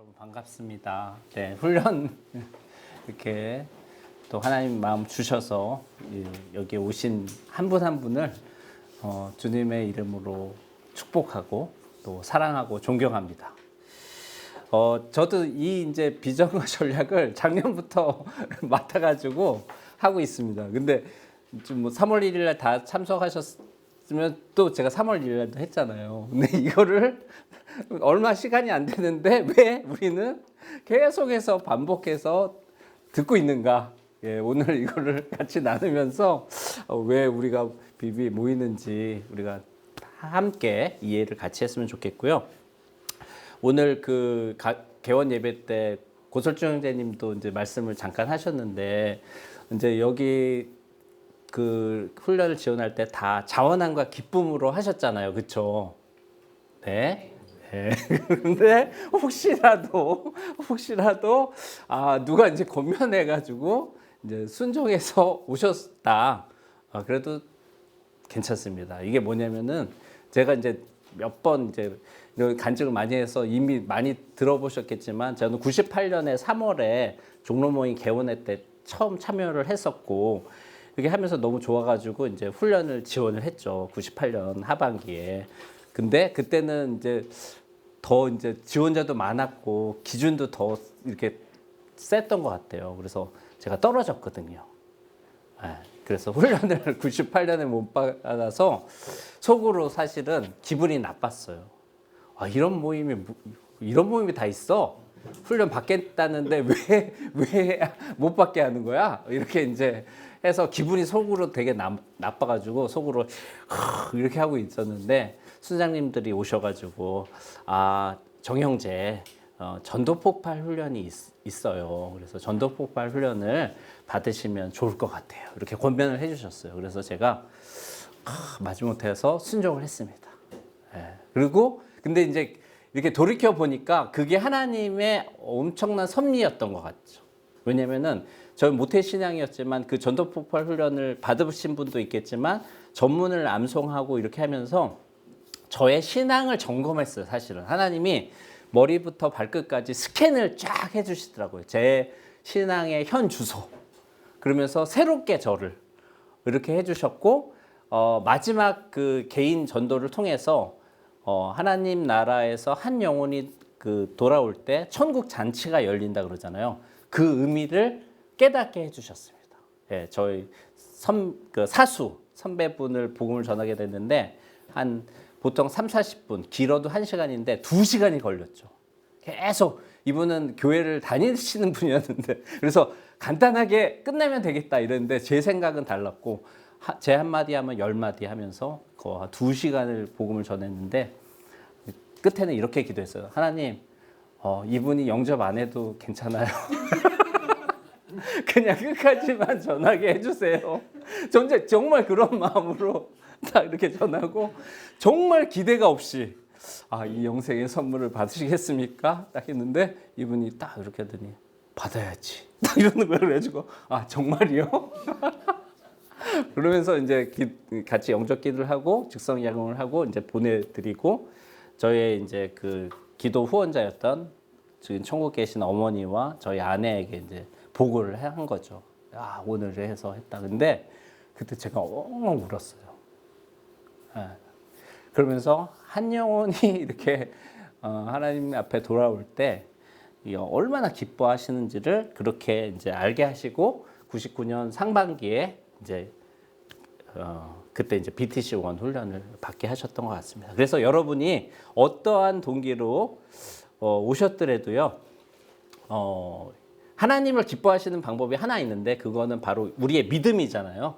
여러분 반갑습니다. 네, 훈련 이렇게 또 하나님 마음 주셔서 여기 오신 한 분 한 분을 주님의 이름으로 축복하고 또 사랑하고 존경합니다. 저도 이 이제 비전과 전략을 작년부터 맡아가지고 하고 있습니다. 근데 좀 뭐 3월 1일 날 다 참석하셨으면 또 제가 3월 1일 날도 했잖아요. 근데 이거를 얼마 시간이 안 되는데 왜 우리는 계속해서 반복해서 듣고 있는가? 예, 오늘 이거를 같이 나누면서 왜 우리가 비비 모이는지 우리가 함께 이해를 같이 했으면 좋겠고요. 오늘 그 개원 예배 때 고설주 형제님도 이제 말씀을 잠깐 하셨는데 이제 여기 그 훈련을 지원할 때 다 자원함과 기쁨으로 하셨잖아요, 그렇죠? 네. 네. 근데 혹시라도 누가 이제 권면해가지고 이제 순종해서 오셨다. 그래도 괜찮습니다. 이게 뭐냐면은 제가 이제 몇 번 이제 간증을 많이 해서 이미 많이 들어보셨겠지만 저는 98년에 3월에 종로 모임 개원회 때 처음 참여를 했었고 그게 하면서 너무 좋아가지고 이제 훈련을 지원을 했죠. 98년 하반기에. 근데 그때는 이제 더 이제 지원자도 많았고 기준도 더 이렇게 셌던 것 같아요. 그래서 제가 떨어졌거든요. 그래서 훈련을 98년에 못 받아서 속으로 사실은 기분이 나빴어요. 이런 모임이 다 있어. 훈련 받겠다는데 왜 못 받게 하는 거야? 이렇게 이제 해서 기분이 속으로 되게 나빠가지고 속으로 이렇게 하고 있었는데 순장님들이 오셔가지고 정형제 전도폭발 훈련이 있어요. 그래서 전도폭발 훈련을 받으시면 좋을 것 같아요. 이렇게 권면을 해주셨어요. 그래서 제가 마지못해서 순종을 했습니다. 그리고 근데 이제 이렇게 돌이켜 보니까 그게 하나님의 엄청난 섭리였던 것 같죠. 왜냐면은 저희 모태 신앙이었지만 그 전도폭발 훈련을 받으신 분도 있겠지만 전문을 암송하고 이렇게 하면서 저의 신앙을 점검했어요. 사실은 하나님이 머리부터 발끝까지 스캔을 쫙 해주시더라고요. 제 신앙의 현 주소. 그러면서 새롭게 저를 이렇게 해주셨고 마지막 그 개인 전도를 통해서 하나님 나라에서 한 영혼이 그 돌아올 때 천국 잔치가 열린다 그러잖아요. 그 의미를 깨닫게 해주셨습니다. 예, 저희 사수 선배분을 복음을 전하게 됐는데 한 보통 30-40분, 길어도 1시간인데 2시간이 걸렸죠. 계속 이분은 교회를 다니시는 분이었는데 그래서 간단하게 끝내면 되겠다 이랬는데 제 생각은 달랐고 제 한마디 하면 10마디 하면서 2시간을 복음을 전했는데 끝에는 이렇게 기도했어요. 하나님, 이분이 영접 안 해도 괜찮아요. 그냥 끝까지만 전하게 해주세요. 정말 그런 마음으로 딱 이렇게 전하고 정말 기대가 없이 이 영생의 선물을 받으시겠습니까? 딱 했는데 이분이 딱 이렇게 하더니 받아야지. 딱 이러는 거예요. 그래가지고 정말이요? 그러면서 이제 같이 영접 기도를 하고 즉성 야금을 하고 이제 보내드리고 저의 이제 그 기도 후원자였던 지금 천국 계신 어머니와 저희 아내에게 이제 보고를 한 거죠. 오늘 해서 했다. 근데 그때 제가 엉엉 울었어요. 그러면서 한 영혼이 이렇게 하나님 앞에 돌아올 때 얼마나 기뻐하시는지를 그렇게 이제 알게 하시고 99년 상반기에 이제 그때 이제 BTC1 훈련을 받게 하셨던 것 같습니다. 그래서 여러분이 어떠한 동기로 오셨더라도요, 하나님을 기뻐하시는 방법이 하나 있는데 그거는 바로 우리의 믿음이잖아요.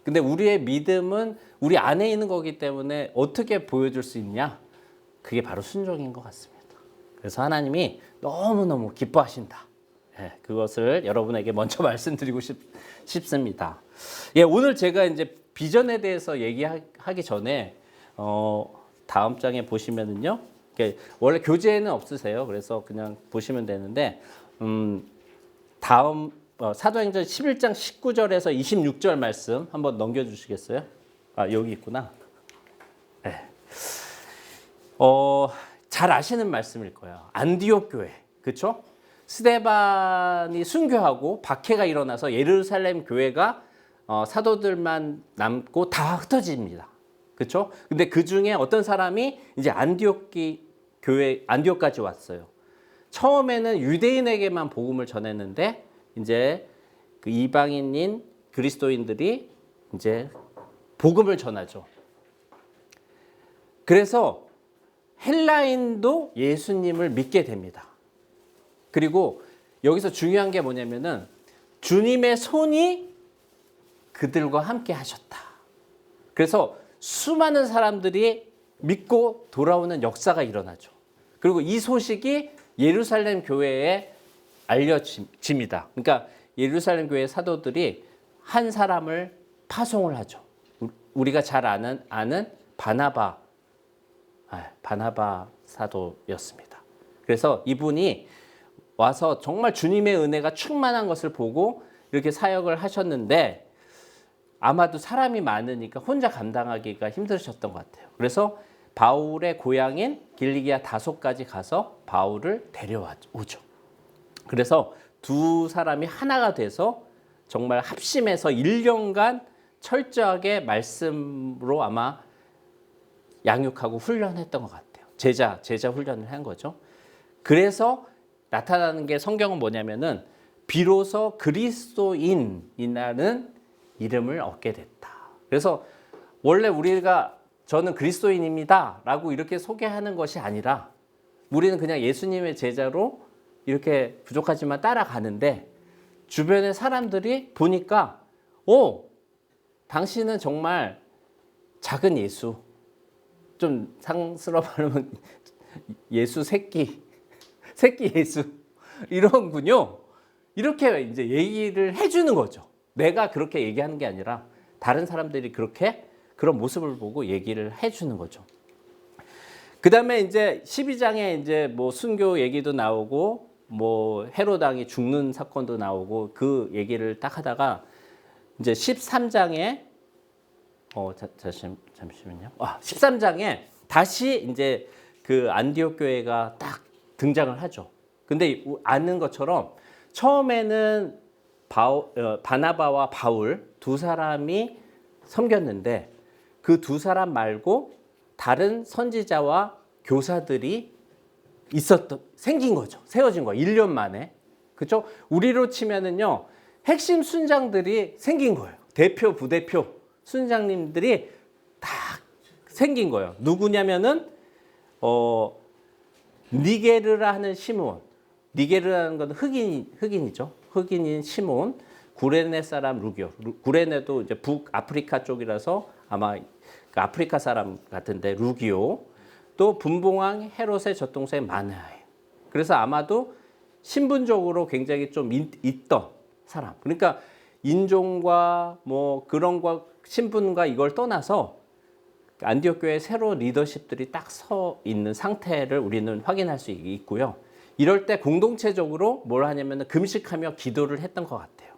근데 우리의 믿음은 우리 안에 있는 거기 때문에 어떻게 보여줄 수 있냐? 그게 바로 순종인 것 같습니다. 그래서 하나님이 너무너무 기뻐하신다. 그것을 여러분에게 먼저 말씀드리고 싶습니다. 오늘 제가 이제 비전에 대해서 얘기하기 전에 다음 장에 보시면은요. 원래 교재에는 없으세요. 그래서 그냥 보시면 되는데 다음 사도행전 11장 19절에서 26절 말씀 한번 넘겨주시겠어요? 여기 있구나. 네. 잘 아시는 말씀일 거예요. 안디옥 교회. 그렇죠? 스데반이 순교하고 박해가 일어나서 예루살렘 교회가 사도들만 남고 다 흩어집니다. 그렇죠? 근데 그 중에 어떤 사람이 이제 안디옥까지 왔어요. 처음에는 유대인에게만 복음을 전했는데 이제 그 이방인인 그리스도인들이 이제 복음을 전하죠. 그래서 헬라인도 예수님을 믿게 됩니다. 그리고 여기서 중요한 게 뭐냐면은 주님의 손이 그들과 함께 하셨다. 그래서 수많은 사람들이 믿고 돌아오는 역사가 일어나죠. 그리고 이 소식이 예루살렘 교회에 알려집니다. 그러니까 예루살렘 교회 사도들이 한 사람을 파송을 하죠. 우리가 잘 아는 바나바 사도였습니다. 그래서 이분이 와서 정말 주님의 은혜가 충만한 것을 보고 이렇게 사역을 하셨는데 아마도 사람이 많으니까 혼자 감당하기가 힘드셨던 것 같아요. 그래서 바울의 고향인 길리기아 다소까지 가서 바울을 데려오죠. 그래서 두 사람이 하나가 돼서 정말 합심해서 1년간 철저하게 말씀으로 아마 양육하고 훈련했던 것 같아요. 제자 훈련을 한 거죠. 그래서 나타나는 게 성경은 뭐냐면은 비로소 그리스도인이라는 이름을 얻게 됐다. 그래서 원래 저는 그리스도인입니다 라고 이렇게 소개하는 것이 아니라 우리는 그냥 예수님의 제자로 이렇게 부족하지만 따라가는데 주변의 사람들이 보니까 당신은 정말 작은 예수, 좀 상스러워 하면 예수 새끼 예수 이런군요. 이렇게 이제 얘기를 해주는 거죠. 내가 그렇게 얘기하는 게 아니라 다른 사람들이 그런 모습을 보고 얘기를 해주는 거죠. 그 다음에 이제 12장에 이제 뭐 순교 얘기도 나오고 뭐 헤로당이 죽는 사건도 나오고 그 얘기를 딱 하다가 이제 13장에 잠시만요. 13장에 다시 이제 그 안디옥 교회가 딱 등장을 하죠. 근데 아는 것처럼 처음에는 바나바와 바울 두 사람이 섬겼는데 그 두 사람 말고 다른 선지자와 교사들이 생긴 거죠. 세워진 거예요. 1년 만에. 그렇죠? 우리로 치면은요. 핵심 순장들이 생긴 거예요. 대표, 부대표 순장님들이 다 생긴 거예요. 누구냐면은 니게르라 하는 시몬. 니게르라는 건 흑인이죠. 흑인인 시몬, 구레네 사람 루기오. 구레네도 이제 북아프리카 쪽이라서 아마 아프리카 사람 같은데 루기오. 또 분봉왕 헤롯의 젖동생 마나에. 그래서 아마도 신분적으로 굉장히 좀 있던 사람. 그러니까 인종과 뭐 그런 거 신분과 이걸 떠나서 안디옥 교회 새로 리더십들이 딱 서 있는 상태를 우리는 확인할 수 있고요. 이럴 때 공동체적으로 뭘 하냐면 금식하며 기도를 했던 것 같아요.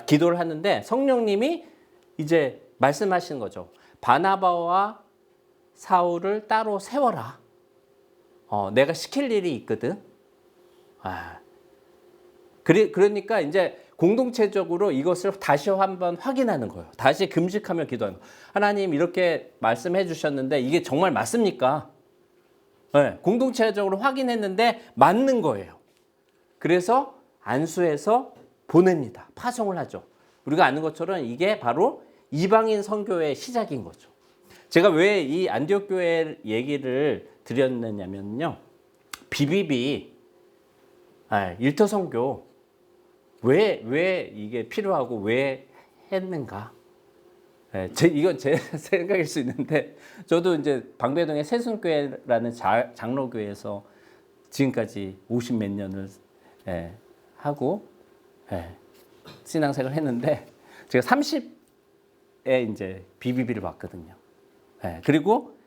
기도를 하는데 성령님이 이제 말씀하시는 거죠. 바나바와 사울을 따로 세워라. 내가 시킬 일이 있거든. 그러니까 이제 공동체적으로 이것을 다시 한번 확인하는 거예요. 다시 금식하며 기도하는 거예요. 하나님 이렇게 말씀해 주셨는데 이게 정말 맞습니까? 네, 공동체적으로 확인했는데 맞는 거예요. 그래서 안수해서 보냅니다. 파송을 하죠. 우리가 아는 것처럼 이게 바로 이방인 선교의 시작인 거죠. 제가 왜 이 안디옥 교회 얘기를 드렸느냐면요. BBB 일터 선교 왜 이게 필요하고 왜 했는가? 이건 제 생각일 수 있는데 저도 이제 방배동의 새순교회라는 장로교회에서 지금까지 50 몇 년을 하고 신앙생활을 했는데 제가 30에 이제 BBB를 봤거든요. 그리고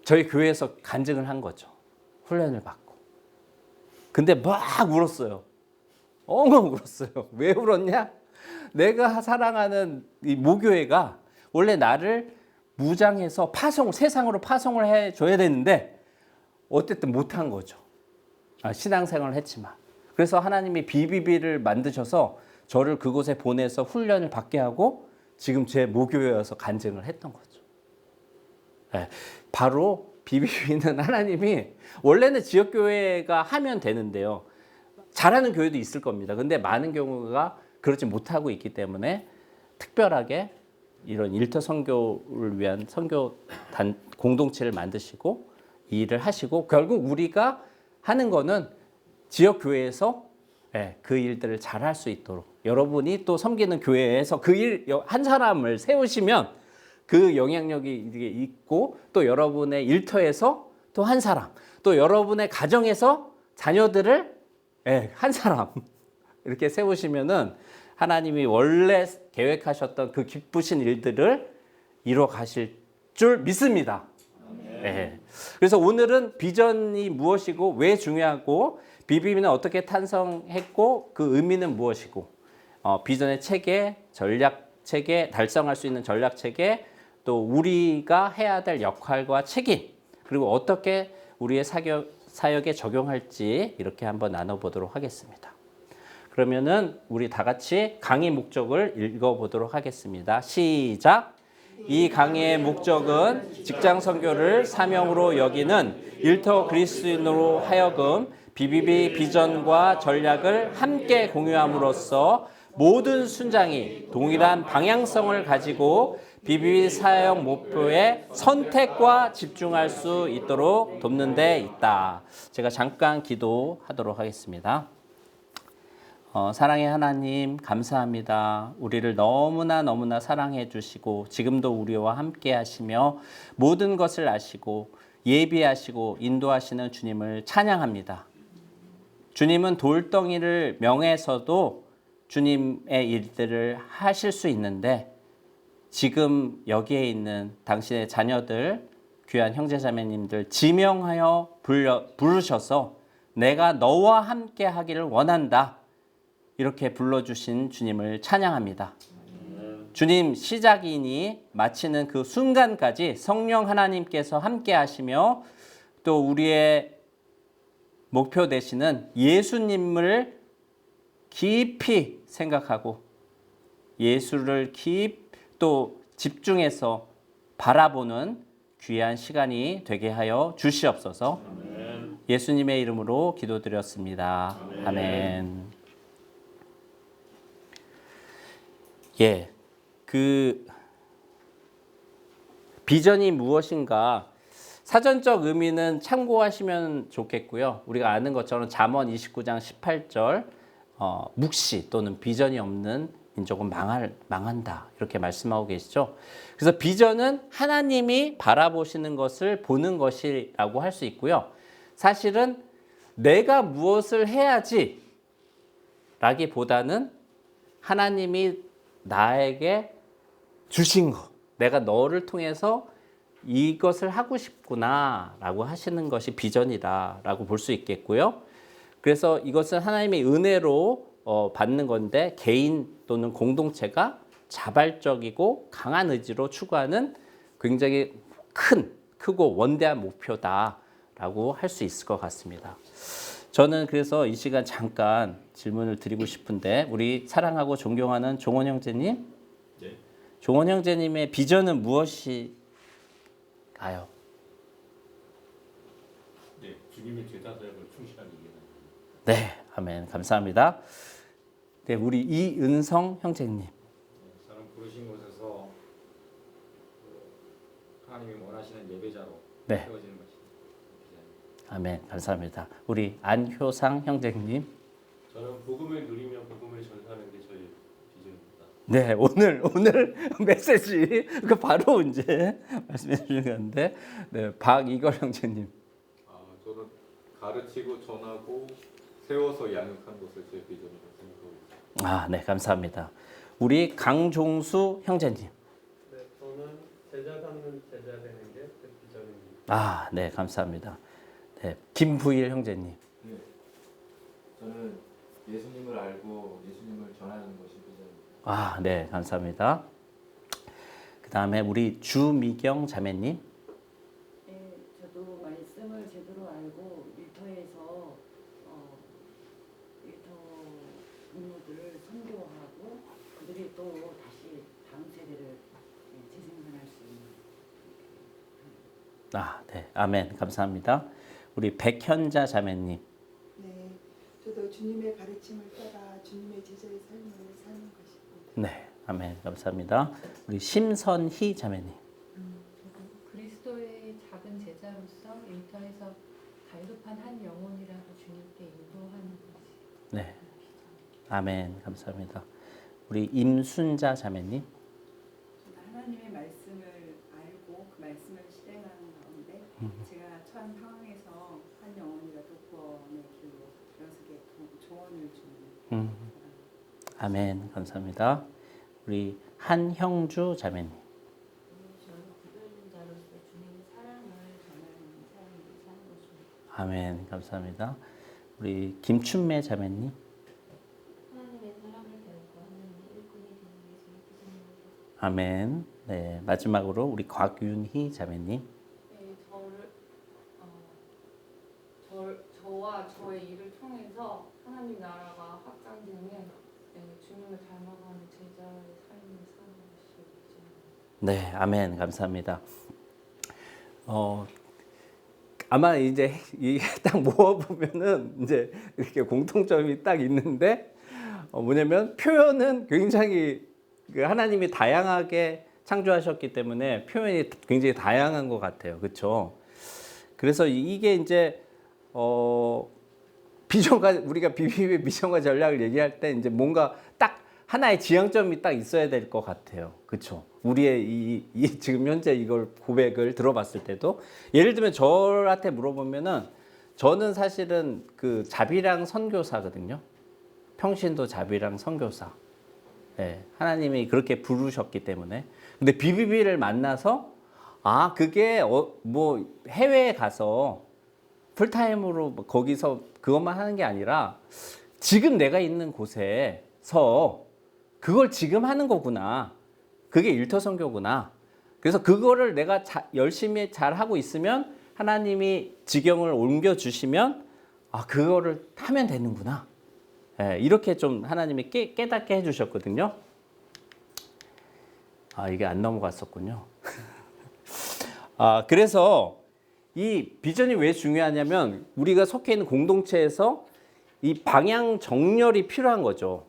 저희 교회에서 간증을 한 거죠. 훈련을 받고. 근데 막 울었어요. 엉엉 울었어요. 왜 울었냐? 내가 사랑하는 이 모교회가 원래 나를 무장해서 세상으로 파송을 해줘야 되는데 어쨌든 못한 거죠. 신앙생활을 했지만 그래서 하나님이 BBB를 만드셔서 저를 그곳에 보내서 훈련을 받게 하고 지금 제 모교에 와서 간증을 했던 거죠. 네, 바로 BBB는 하나님이 원래는 지역교회가 하면 되는데요. 잘하는 교회도 있을 겁니다. 근데 많은 경우가 그렇지 못하고 있기 때문에 특별하게 이런 일터 선교를 위한 선교 공동체를 만드시고 이 일을 하시고 결국 우리가 하는 거는 지역교회에서 그 일들을 잘 할 수 있도록 여러분이 또 섬기는 교회에서 그 일 한 사람을 세우시면 그 영향력이 있고 또 여러분의 일터에서 또 한 사람 또 여러분의 가정에서 자녀들을 한 사람 이렇게 세우시면은 하나님이 원래 계획하셨던 그 기쁘신 일들을 이뤄 가실 줄 믿습니다. 네. 그래서 오늘은 비전이 무엇이고 왜 중요하고 BBB는 어떻게 탄생했고 그 의미는 무엇이고 비전의 체계, 전략 체계, 달성할 수 있는 전략 체계, 또 우리가 해야 될 역할과 책임, 그리고 어떻게 우리의 사역에 적용할지 이렇게 한번 나눠보도록 하겠습니다. 그러면은 우리 다 같이 강의 목적을 읽어보도록 하겠습니다. 시작! 이 강의의 목적은 직장 선교를 사명으로 여기는 일터 그리스도인으로 하여금 BBB 비전과 전략을 함께 공유함으로써 모든 순장이 동일한 방향성을 가지고 BBB 사역 목표에 선택과 집중할 수 있도록 돕는 데 있다. 제가 잠깐 기도하도록 하겠습니다. 사랑의 하나님 감사합니다. 우리를 너무나 사랑해 주시고 지금도 우리와 함께 하시며 모든 것을 아시고 예비하시고 인도하시는 주님을 찬양합니다. 주님은 돌덩이를 명해서도 주님의 일들을 하실 수 있는데 지금 여기에 있는 당신의 자녀들, 귀한 형제자매님들 지명하여 부르셔서 내가 너와 함께 하기를 원한다. 이렇게 불러주신 주님을 찬양합니다. 주님 시작이니 마치는 그 순간까지 성령 하나님께서 함께 하시며 또 우리의 목표 되시는 예수님을 깊이 생각하고 예수를 또 집중해서 바라보는 귀한 시간이 되게 하여 주시옵소서. 아멘. 예수님의 이름으로 기도드렸습니다. 아멘. 아멘. 그 비전이 무엇인가 사전적 의미는 참고하시면 좋겠고요. 우리가 아는 것처럼 잠언 29장 18절 묵시 또는 비전이 없는 민족은 망한다 이렇게 말씀하고 계시죠. 그래서 비전은 하나님이 바라보시는 것을 보는 것이라고 할 수 있고요. 사실은 내가 무엇을 해야지 라기보다는 하나님이 나에게 주신 것, 내가 너를 통해서 이것을 하고 싶구나 라고 하시는 것이 비전이다 라고 볼 수 있겠고요. 그래서 이것은 하나님의 은혜로 받는 건데 개인 또는 공동체가 자발적이고 강한 의지로 추구하는 굉장히 크고 원대한 목표다라고 할 수 있을 것 같습니다. 저는 그래서 이 시간 잠깐 질문을 드리고 싶은데 우리 사랑하고 존경하는 종원 형제님, 네. 종원 형제님의 비전은 무엇일까요? 네, 주님의 제자 사역을 충실하게 이해합니다. 네, 아멘. 감사합니다. 네, 우리 이은성 형제님. 저는 부르신 곳에서 하나님이 원하시는 예배자로 네. 세워지는 것입니다. 아멘. 감사합니다. 우리 안효상 형제님. 저는 복음을 누리며 복음을 전하는 게 저희 비전입니다. 네, 오늘 메시지 그 바로 이제 말씀해 주신 건데, 네, 박이걸 형제님. 저는 가르치고 전하고 세워서 양육한 것을 제 비전이라고 생각하고 있습니다. 네, 감사합니다. 우리 강종수 형제님. 네, 저는 제자 갖는 제자 되는 게 제 비전입니다. 네, 감사합니다. 네, 김부일 형제님. 네, 저는 예수님을 알고 예수님을 전하는 것이 비전입니다. 네, 감사합니다. 그 다음에 우리 주미경 자매님. 네, 저도 말씀을 제대로 알고 일터에서 일터 부모들을 선교하고 그들이 또 다시 다음 세대를 재생산할 수 있는. 네. 아멘. 감사합니다. 우리 백현자 자매님. 네, 저도 주님의 가르침을 따라 주님의 제자의 삶을 사는 것입니다. 네. 아멘. 감사합니다. 우리 심선희 자매님. 저도 그리스도의 작은 제자로서 일터에서 갈급한 한 영혼이라도 주님께 인도하는 것이. 네. 아멘. 감사합니다. 우리 임순자 자매님. 하나님의 말씀을 알고 그 말씀을 실행하는 가운데 제가 처한 상황에서 한 영혼이라도 구원의 길로 들어서게 조언을 주는 아멘. 감사합니다. 우리 한형주 자매님. 저는 구별자로서 주님의 사랑을 전하는 삶을 사는 것입니다. 아멘. 감사합니다. 우리 김춘매 자매님. 하나님의 사랑을 배우고 하나님의 일꾼이 되는 게 저의 비전입니다. 아멘. 네. 마지막으로 우리 곽윤희 자매님. 네, 저와 저의 일을 통해서 하나님 나라가 확장되는 주님을 닮아가는 제자의 삶을 사는 것이 비전입니다. 네. 아멘. 감사합니다. 아마 이제 이게 딱 모아보면은 이제 이렇게 공통점이 딱 있는데 뭐냐면 표현은 굉장히 하나님이 다양하게 창조하셨기 때문에 표현이 굉장히 다양한 것 같아요. 그렇죠? 그래서 이게 이제 비전과 우리가 비비비의 비전과 전략을 얘기할 때 이제 뭔가 딱 하나의 지향점이 딱 있어야 될 것 같아요. 그렇죠? 우리의 이 지금 현재 이걸 고백을 들어봤을 때도 예를 들면 저한테 물어보면은 저는 사실은 그 자비랑 선교사거든요. 평신도 자비랑 선교사. 네, 하나님이 그렇게 부르셨기 때문에. 근데 비비비를 만나서 그게 뭐 해외에 가서 풀타임으로 거기서 그것만 하는 게 아니라 지금 내가 있는 곳에서 그걸 지금 하는 거구나. 그게 일터 선교구나. 그래서 그거를 내가 열심히 잘 하고 있으면 하나님이 지경을 옮겨 주시면 그거를 하면 되는구나. 이렇게 좀 하나님이 깨닫게 해주셨거든요. 이게 안 넘어갔었군요. 그래서 이 비전이 왜 중요하냐면 우리가 속해 있는 공동체에서 이 방향 정렬이 필요한 거죠.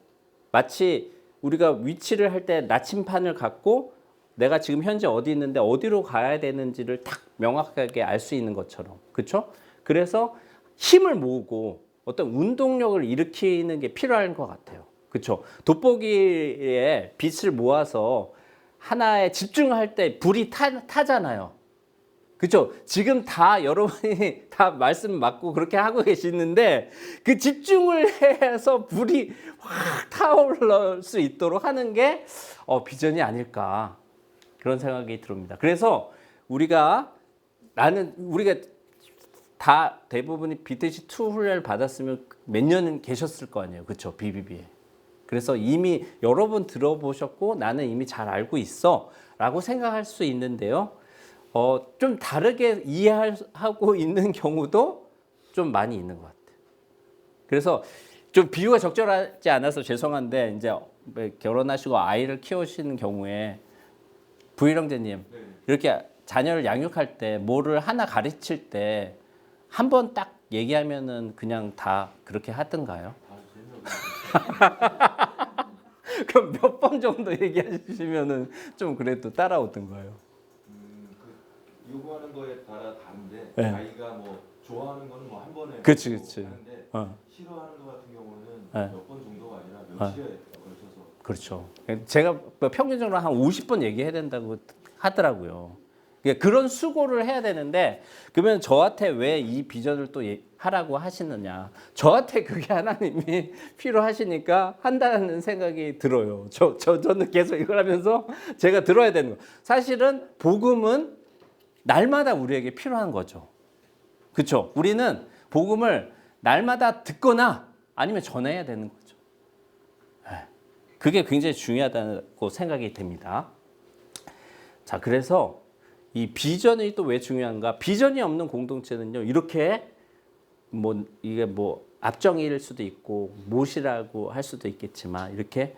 마치 우리가 위치를 할 때 나침판을 갖고 내가 지금 현재 어디 있는데 어디로 가야 되는지를 딱 명확하게 알 수 있는 것처럼. 그렇죠? 그래서 힘을 모으고 어떤 운동력을 일으키는 게 필요한 것 같아요. 그렇죠? 돋보기에 빛을 모아서 하나에 집중할 때 불이 타잖아요. 그렇죠? 지금 다 여러분이 다 말씀 맞고 그렇게 하고 계시는데 그 집중을 해서 불이 확 타오를 수 있도록 하는 게 비전이 아닐까 그런 생각이 듭니다. 그래서 우리가 다 대부분이 BTC2 훈련을 받았으면 몇 년은 계셨을 거 아니에요. 그렇죠? BBB에. 그래서 이미 여러 번 들어보셨고 나는 이미 잘 알고 있어 라고 생각할 수 있는데요. 좀 다르게 이해하고 있는 경우도 좀 많이 있는 것 같아요. 그래서 좀 비유가 적절하지 않아서 죄송한데 이제 결혼하시고 아이를 키우시는 경우에 부일형제님 이렇게 자녀를 양육할 때 뭐를 하나 가르칠 때 한 번 딱 얘기하면은 그냥 다 그렇게 하던가요? 그럼 몇 번 정도 얘기하시면은 좀 그래도 따라오던가요? 요구하는 거에 따라 다른데 네. 아이가 뭐 좋아하는 거는 뭐 한 번에 그치. 하는데 싫어하는 거 같은 경우는 몇 번 정도가 아니라 며칠에 걸쳐서. 그렇죠. 제가 평균적으로 한 50번 얘기해야 된다고 하더라고요. 그런 수고를 해야 되는데 그러면 저한테 왜 이 비전을 또 하라고 하시느냐. 저한테 그게 하나님이 필요하시니까 한다는 생각이 들어요. 저는 계속 이걸 하면서 제가 들어야 되는 거. 사실은 복음은 날마다 우리에게 필요한 거죠. 그렇죠? 우리는 복음을 날마다 듣거나 아니면 전해야 되는 거죠. 그게 굉장히 중요하다고 생각이 됩니다. 자, 그래서 이 비전이 또 왜 중요한가? 비전이 없는 공동체는요, 이렇게 이게 앞정일 수도 있고 못이라고 할 수도 있겠지만 이렇게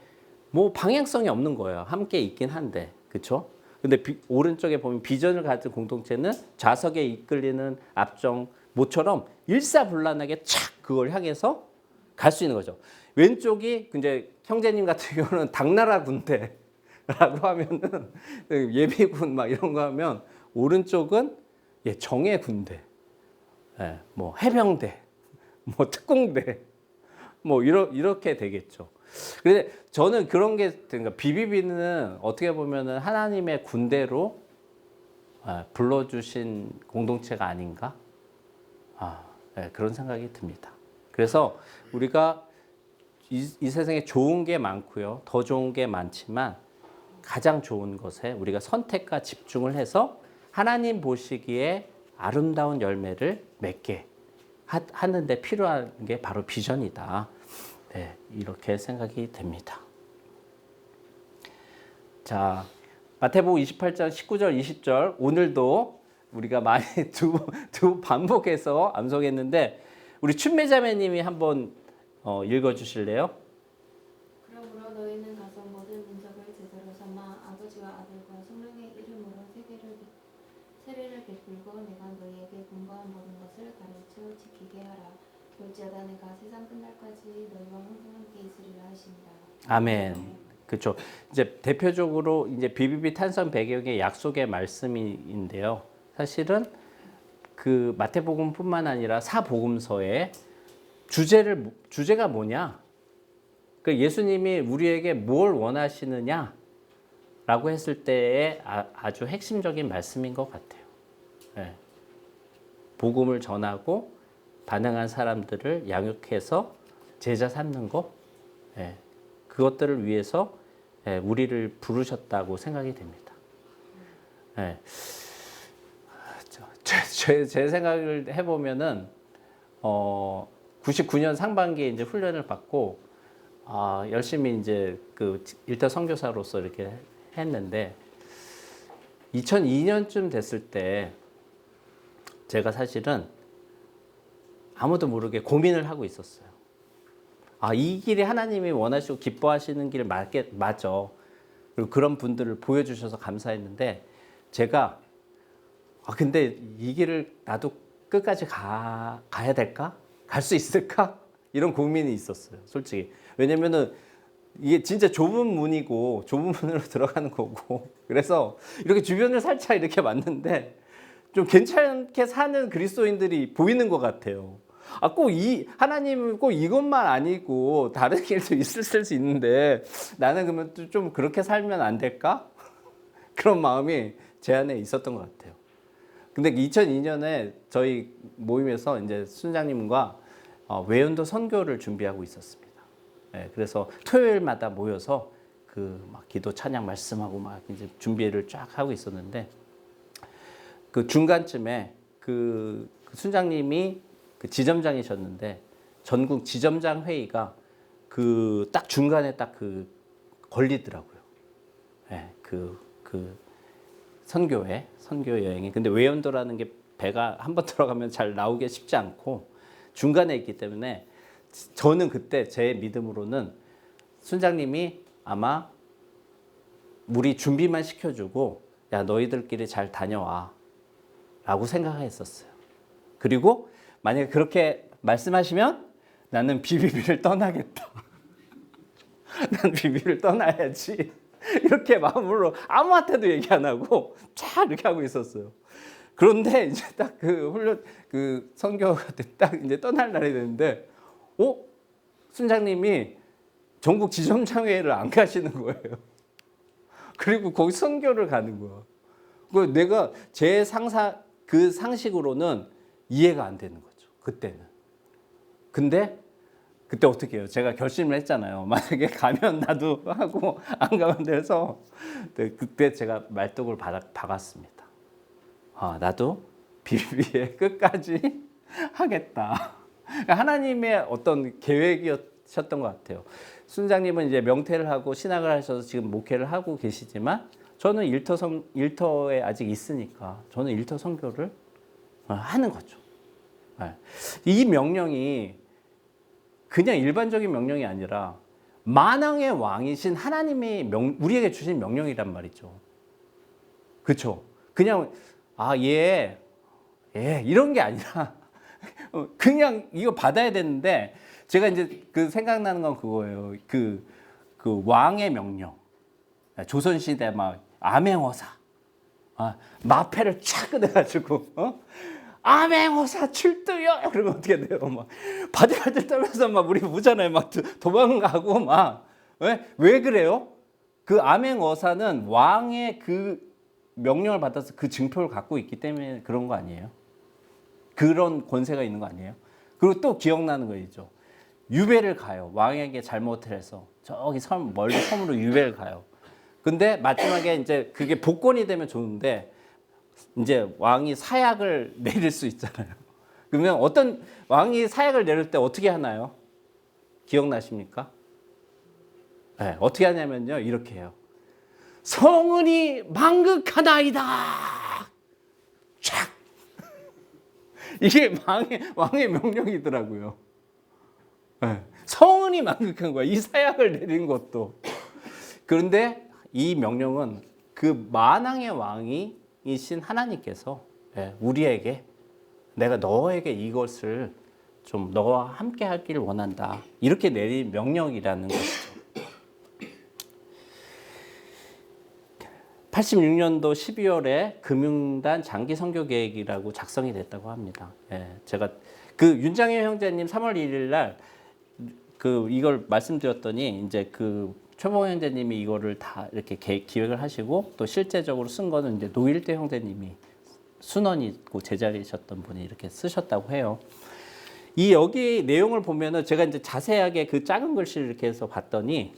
뭐 방향성이 없는 거예요. 함께 있긴 한데, 그렇죠? 근데 오른쪽에 보면 비전을 가진 공동체는 좌석에 이끌리는 앞정 모처럼 일사불란하게 착 그걸 향해서 갈 수 있는 거죠. 왼쪽이 이제 형제님 같은 경우는 당나라 군대라고 하면은 예비군 막 이런 거 하면 오른쪽은 정예 군대, 뭐 해병대, 뭐 특공대, 뭐 이렇게 되겠죠. 그런데 저는 그런 게 그러니까 BBB는 어떻게 보면은 하나님의 군대로 불러주신 공동체가 아닌가? 그런 생각이 듭니다. 그래서 우리가 이 세상에 좋은 게 많고요, 더 좋은 게 많지만 가장 좋은 것에 우리가 선택과 집중을 해서 하나님 보시기에 아름다운 열매를 맺게 하는데 필요한 게 바로 비전이다. 이렇게 생각이 됩니다. 자, 마태복음 28장 19절 20절 오늘도 우리가 많이 두 반복해서 암송했는데 우리 춘매자매님이 한번 읽어주실래요? 그러므로 너희는 가서 모든 민족을 제자로 삼아 아버지와 아들과 성령의 이름으로 세례를 베풀고 내가 너희에게 분부한 모든 것을 가르쳐 지키게 하라. 볼지어다 내가 세상 끝날까지 너희와 항상 함께 있으리라 하십니다. 아멘. 그렇죠. 이제 대표적으로 이제 BBB 탄생 배경의 약속의 말씀인데요. 사실은 그 마태복음뿐만 아니라 사복음서의 주제가 뭐냐? 그 예수님이 우리에게 뭘 원하시느냐라고 했을 때의 아주 핵심적인 말씀인 것 같아요. 복음을 전하고 반응한 사람들을 양육해서 제자 삼는 것, 그것들을 위해서 우리를 부르셨다고 생각이 됩니다. 제 생각을 해보면은 99년 상반기에 이제 훈련을 받고 열심히 이제 그 일터 선교사로서 이렇게 했는데 2002년쯤 됐을 때 제가 사실은 아무도 모르게 고민을 하고 있었어요. 이 길이 하나님이 원하시고 기뻐하시는 길 맞죠. 그리고 그런 분들을 보여주셔서 감사했는데 제가 근데 이 길을 나도 끝까지 가야 될까? 갈 수 있을까? 이런 고민이 있었어요. 솔직히. 왜냐면은 이게 진짜 좁은 문이고 좁은 문으로 들어가는 거고 그래서 이렇게 주변을 살짝 이렇게 봤는데 좀 괜찮게 사는 그리스도인들이 보이는 것 같아요. 꼭 하나님은 꼭 이것만 아니고 다른 길도 있을 수 있는데 나는 그러면 좀 그렇게 살면 안 될까? 그런 마음이 제 안에 있었던 것 같아요. 근데 2002년에 저희 모임에서 이제 순장님과 외연도 선교를 준비하고 있었습니다. 그래서 토요일마다 모여서 막 기도 찬양 말씀하고 막 이제 준비를 쫙 하고 있었는데 그 중간쯤에 그 순장님이 그 지점장이셨는데 전국 지점장 회의가 딱 중간에 딱 걸리더라고요. 선교 여행이. 근데 외연도라는 게 배가 한번 들어가면 잘 나오기 쉽지 않고 중간에 있기 때문에 저는 그때 제 믿음으로는 순장님이 아마 우리 준비만 시켜주고 야 너희들끼리 잘 다녀와 라고 생각했었어요. 그리고 만약에 그렇게 말씀하시면 나는 BBB를 떠나겠다. 난 BBB를 떠나야지. 이렇게 마음으로 아무한테도 얘기 안 하고 쫙 이렇게 하고 있었어요. 그런데 이제 딱 선교가 딱 이제 떠날 날이 됐는데, 순장님이 전국 지점장회를 안 가시는 거예요. 그리고 거기 선교를 가는 거야. 그 내가 제 상식으로는 이해가 안 되는 거죠. 그때는. 근데 그때 어떻게 해요? 제가 결심을 했잖아요. 만약에 가면 나도 하고 안 가면 돼서 그때 제가 말뚝을 박았습니다. 나도 BBB에 끝까지 하겠다. 하나님의 어떤 계획이었던 것 같아요. 순장님은 이제 명퇴를 하고 신학을 하셔서 지금 목회를 하고 계시지만 저는 일터에 아직 있으니까 저는 일터 선교를 하는 거죠. 이 명령이 그냥 일반적인 명령이 아니라 만왕의 왕이신 하나님이 우리에게 주신 명령이란 말이죠. 그렇죠? 그냥 이런 게 아니라 그냥 이거 받아야 되는데, 제가 이제 그 생각나는 건 그거예요. 그 왕의 명령. 조선시대 막 암행어사. 마패를 촥 꺼내가지고, 암행어사 출두요! 그러면 어떻게 돼요? 막 바들바들 떨면서 막 우리 보잖아요. 막 도망가고 막. 왜 그래요? 그 암행어사는 왕의 그 명령을 받아서 그 증표를 갖고 있기 때문에 그런 거 아니에요? 그런 권세가 있는 거 아니에요? 그리고 또 기억나는 거 있죠. 유배를 가요. 왕에게 잘못을 해서 저기 멀리 섬으로 유배를 가요. 근데 마지막에 이제 그게 복권이 되면 좋은데, 이제 왕이 사약을 내릴 수 있잖아요. 그러면 어떤 왕이 사약을 내릴 때 어떻게 하나요? 기억나십니까? 네, 어떻게 하냐면요, 이렇게 해요. 성은이 망극하나이다. 촥. 이게 왕의 명령이더라고요. 네, 성은이 망극한 거야. 이 사약을 내린 것도. 그런데 이 명령은 그 만왕의 왕이신 하나님께서 우리에게, 내가 너에게 이것을 좀 너와 함께 하기를 원한다, 이렇게 내린 명령이라는 것이죠. 86년도 12월에 금융단 장기 선교 계획이라고 작성이 됐다고 합니다. 제가 그 윤장현 형제님 3월 1일 날 이걸 말씀드렸더니, 이제 최봉 형제님이 이거를 다 이렇게 기획을 하시고, 또 실제적으로 쓴 거는 이제 노일대 형제님이 순원이고 제자리셨던 분이 이렇게 쓰셨다고 해요. 여기 내용을 보면은 제가 이제 자세하게 그 작은 글씨를 이렇게 해서 봤더니,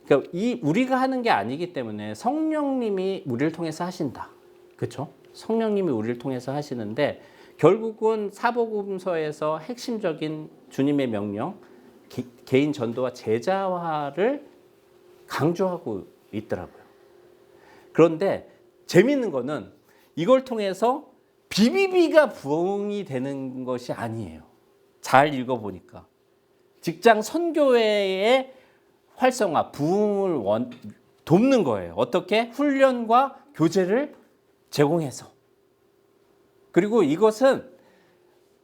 그러니까 우리가 하는 게 아니기 때문에 성령님이 우리를 통해서 하신다. 그렇죠? 성령님이 우리를 통해서 하시는데, 결국은 사복음서에서 핵심적인 주님의 명령, 개인 전도와 제자화를 강조하고 있더라고요. 그런데 재밌는 거는 이걸 통해서 비비비가 부흥이 되는 것이 아니에요. 잘 읽어보니까. 직장 선교회의 활성화, 부흥을 돕는 거예요. 어떻게? 훈련과 교제를 제공해서. 그리고 이것은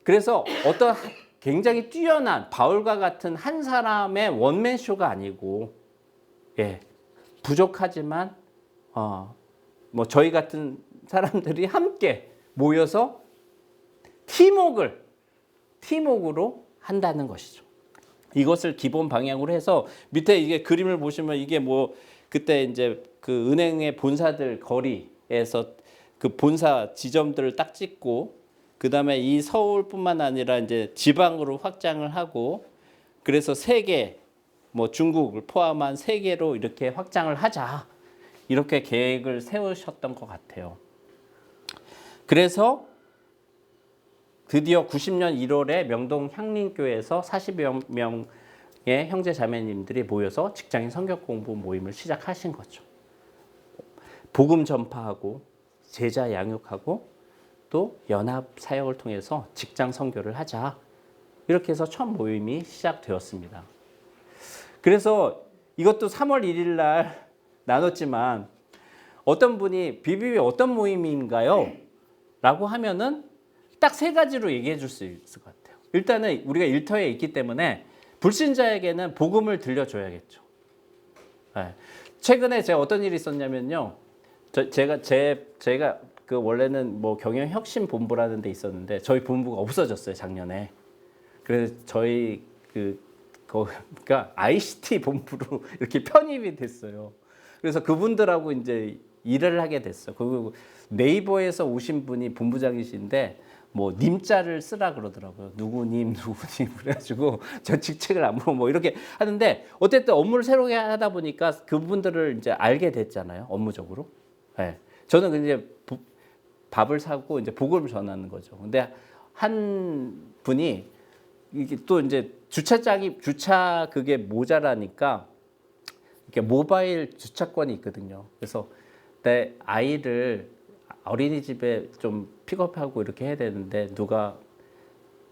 그래서 어떤 굉장히 뛰어난 바울과 같은 한 사람의 원맨쇼가 아니고, 부족하지만 뭐 저희 같은 사람들이 함께 모여서 팀워크로 한다는 것이죠. 이것을 기본 방향으로 해서, 밑에 이게 그림을 보시면 이게 뭐 그때 이제 그 은행의 본사들 거리에서 그 본사 지점들을 딱 찍고, 그 다음에 이 서울뿐만 아니라 이제 지방으로 확장을 하고, 그래서 세계, 뭐 중국을 포함한 세계로 이렇게 확장을 하자, 이렇게 계획을 세우셨던 것 같아요. 그래서 드디어 90년 1월에 명동 향림교회에서 40여 명의 형제 자매님들이 모여서 직장인 성경 공부 모임을 시작하신 거죠. 복음 전파하고 제자 양육하고 또 연합 사역을 통해서 직장 선교를 하자, 이렇게 해서 첫 모임이 시작되었습니다. 그래서 이것도 3월 1일 날 나눴지만, 어떤 분이 비비비 어떤 모임인가요? 라고 하면은 딱 세 가지로 얘기해 줄 수 있을 것 같아요. 일단은 우리가 일터에 있기 때문에 불신자에게는 복음을 들려줘야겠죠. 최근에 제가 어떤 일이 있었냐면요. 제가 그 원래는 뭐 경영혁신본부라는 데 있었는데, 저희 본부가 없어졌어요, 작년에. 그래서 저희 그러니까 ICT 본부로 이렇게 편입이 됐어요. 그래서 그분들하고 이제 일을 하게 됐어요. 그리고 네이버에서 오신 분이 본부장이신데, 뭐 님자를 쓰라 그러더라고요. 누구님 그래가지고 저 직책을 안 물어 뭐 이렇게 하는데, 어쨌든 업무를 새롭게 하다 보니까 그분들을 이제 알게 됐잖아요, 업무적으로. 저는 이제 밥을 사고 이제 복음을 전하는 거죠. 근데 한 분이 이게 또 이제 주차 그게 모자라니까 이렇게 모바일 주차권이 있거든요. 그래서 내 아이를 어린이집에 좀 픽업하고 이렇게 해야 되는데, 누가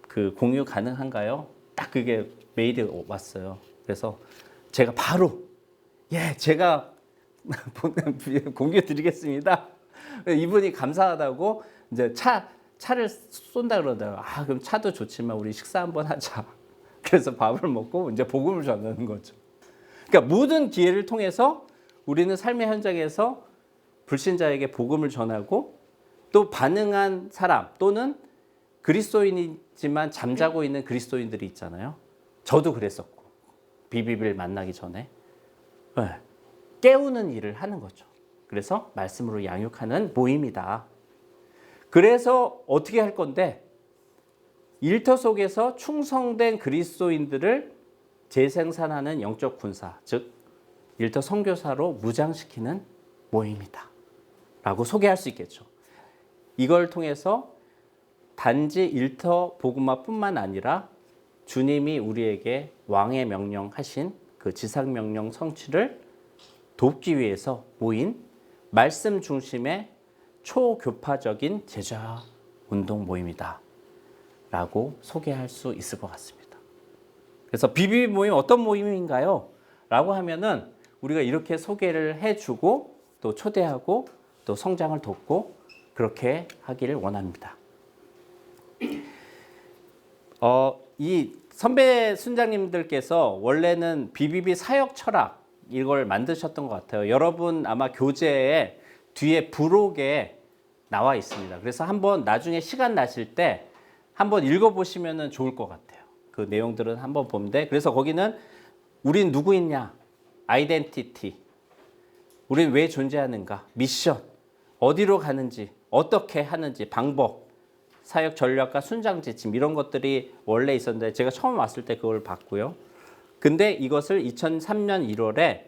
그 공유 가능한가요? 딱 그게 메일이 왔어요. 그래서 제가 바로 제가 공개 드리겠습니다. 이분이 감사하다고 이제 차를 쏜다 그러다가 그럼 차도 좋지만 우리 식사 한번 하자. 그래서 밥을 먹고 이제 복음을 전하는 거죠. 그러니까 모든 기회를 통해서 우리는 삶의 현장에서 불신자에게 복음을 전하고 또 반응한 사람 또는 그리스도인이지만 잠자고 있는 그리스도인들이 있잖아요. 저도 그랬었고 비비비를 만나기 전에 깨우는 일을 하는 거죠. 그래서 말씀으로 양육하는 모임이다. 그래서 어떻게 할 건데 일터 속에서 충성된 그리스도인들을 재생산하는 영적 군사, 즉 일터 선교사로 무장시키는 모임이다 라고 소개할 수 있겠죠. 이걸 통해서 단지 일터 복음화뿐만 아니라 주님이 우리에게 왕의 명령하신 그 지상명령 성취를 돕기 위해서 모인 말씀 중심의 초교파적인 제자 운동 모임이다 라고 소개할 수 있을 것 같습니다. 그래서 비비비 모임 어떤 모임인가요? 라고 하면은 우리가 이렇게 소개를 해주고 또 초대하고 또 성장을 돕고 그렇게 하기를 원합니다. 이 선배 순장님들께서 원래는 비비비 사역 철학 이걸 만드셨던 것 같아요. 여러분 아마 교재에 뒤에 부록에 나와 있습니다. 그래서 한번 나중에 시간 나실 때 한번 읽어보시면 좋을 것 같아요. 그 내용들은 한번 보면 돼. 그래서 거기는 우린 누구있냐, 아이덴티티, 우린 왜 존재하는가, 미션, 어디로 가는지, 어떻게 하는지, 방법, 사역 전략과 순장 지침 이런 것들이 원래 있었는데 제가 처음 왔을 때 그걸 봤고요. 근데 이것을 2003년 1월에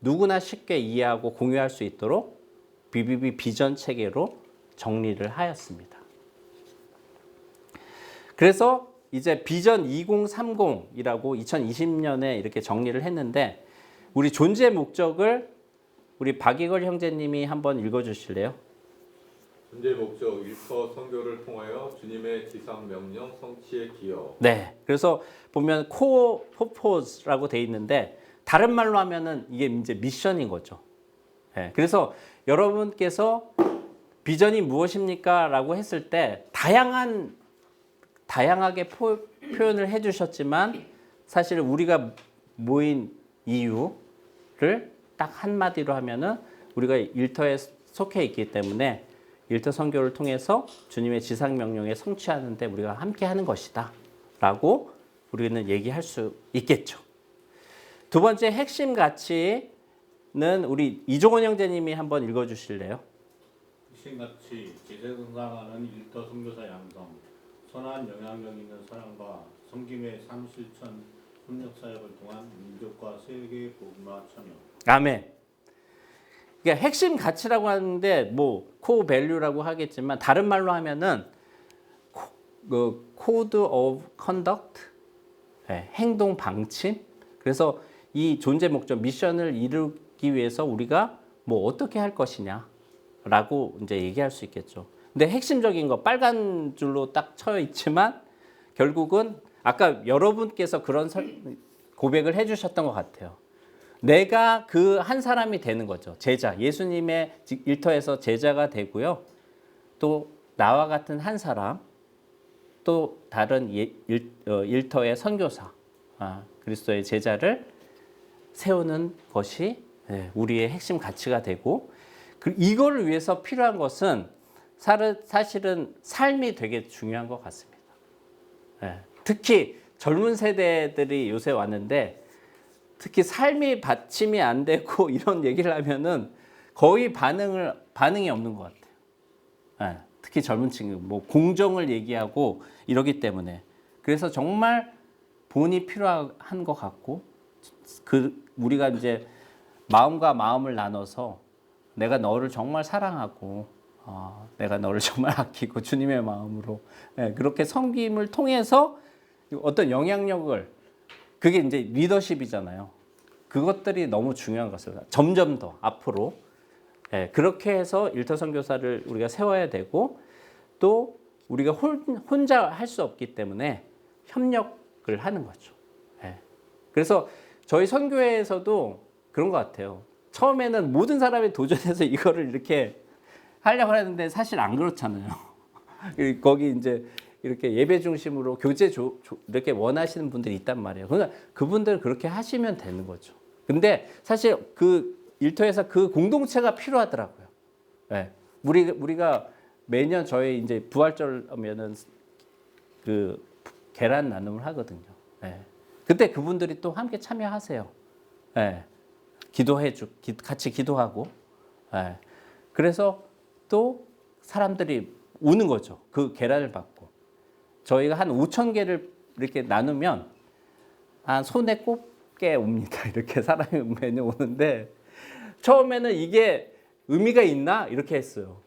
누구나 쉽게 이해하고 공유할 수 있도록 비비비 비전 체계로 정리를 하였습니다. 그래서 이제 비전 2030이라고 2020년에 이렇게 정리를 했는데 우리 존재 목적을 우리 박이걸 형제님이 한번 읽어주실래요? 존재 목적 일터 선교를 통하여 주님의 지상 명령 성취에 기여. 네. 그래서 보면 코어 퍼포즈라고 돼 있는데 다른 말로 하면은 이게 이제 미션인 거죠. 네. 그래서 여러분께서 비전이 무엇입니까? 라고 했을 때 다양하게 표현을 해주셨지만 사실 우리가 모인 이유를 딱 한마디로 하면은 우리가 일터에 속해 있기 때문에 일터 선교를 통해서 주님의 지상 명령에 성취하는데 우리가 함께 하는 것이다 라고 우리는 얘기할 수 있겠죠. 두 번째 핵심 가치는 우리 이종원 형제님이 한번 읽어주실래요? 핵심같이 재생산하는 일터 선교사 양성, 선한 영향력 있는 사랑과 섬김의 삶 실천, 협력 사역을 통한 민족과 세계 복음화 참여. 아멘. 그러니까 핵심 가치라고 하는데 뭐 코어 밸류라고 하겠지만 다른 말로 하면은 코드 오브 컨덕트, 행동 방침. 그래서 이 존재 목적 미션을 이루기 위해서 우리가 뭐 어떻게 할 것이냐라고 이제 얘기할 수 있겠죠. 근데 핵심적인 거 빨간 줄로 딱 쳐 있지만 결국은 아까 여러분께서 그런 고백을 해주셨던 것 같아요. 내가 그 한 사람이 되는 거죠. 제자, 예수님의 일터에서 제자가 되고요. 또 나와 같은 한 사람, 또 다른 일터의 선교사, 그리스도의 제자를 세우는 것이 우리의 핵심 가치가 되고 이거를 위해서 필요한 것은 사실은 삶이 되게 중요한 것 같습니다. 특히 젊은 세대들이 요새 왔는데 특히 삶이 받침이 안 되고 이런 얘기를 하면은 거의 반응이 없는 것 같아요. 특히 젊은 친구, 뭐 공정을 얘기하고 이러기 때문에 그래서 정말 본이 필요한 것 같고 우리가 이제 마음과 마음을 나눠서 내가 너를 정말 사랑하고 내가 너를 정말 아끼고 주님의 마음으로 그렇게 섬김을 통해서 어떤 영향력을 그게 이제 리더십이잖아요. 그것들이 너무 중요한 것입니다. 점점 더 앞으로 그렇게 해서 일터 선교사를 우리가 세워야 되고 또 우리가 혼자 할 수 없기 때문에 하는 거죠. 예. 그래서 저희 선교회에서도 그런 것 같아요. 처음에는 모든 사람이 도전해서 이거를 이렇게 하려고 하는데 사실 안 그렇잖아요. 거기 이제 이렇게 예배 중심으로 교제 이렇게 원하시는 분들이 있단 말이에요. 그러니까 그분들 그렇게 하시면 되는 거죠. 근데 사실 그 일터에서 그 공동체가 필요하더라고요. 예. 우리가 매년 저희 이제 부활절 하면은 그 계란 나눔을 하거든요. 예. 그때 그분들이 또 함께 참여하세요. 예. 같이 기도하고. 예. 그래서 또 사람들이 오는 거죠. 그 계란을 받고. 저희가 한 5,000개를 이렇게 나누면 한 손에 꼽게 옵니다. 이렇게 사람이 매년 오는데 처음에는 이게 의미가 있나? 이렇게 했어요.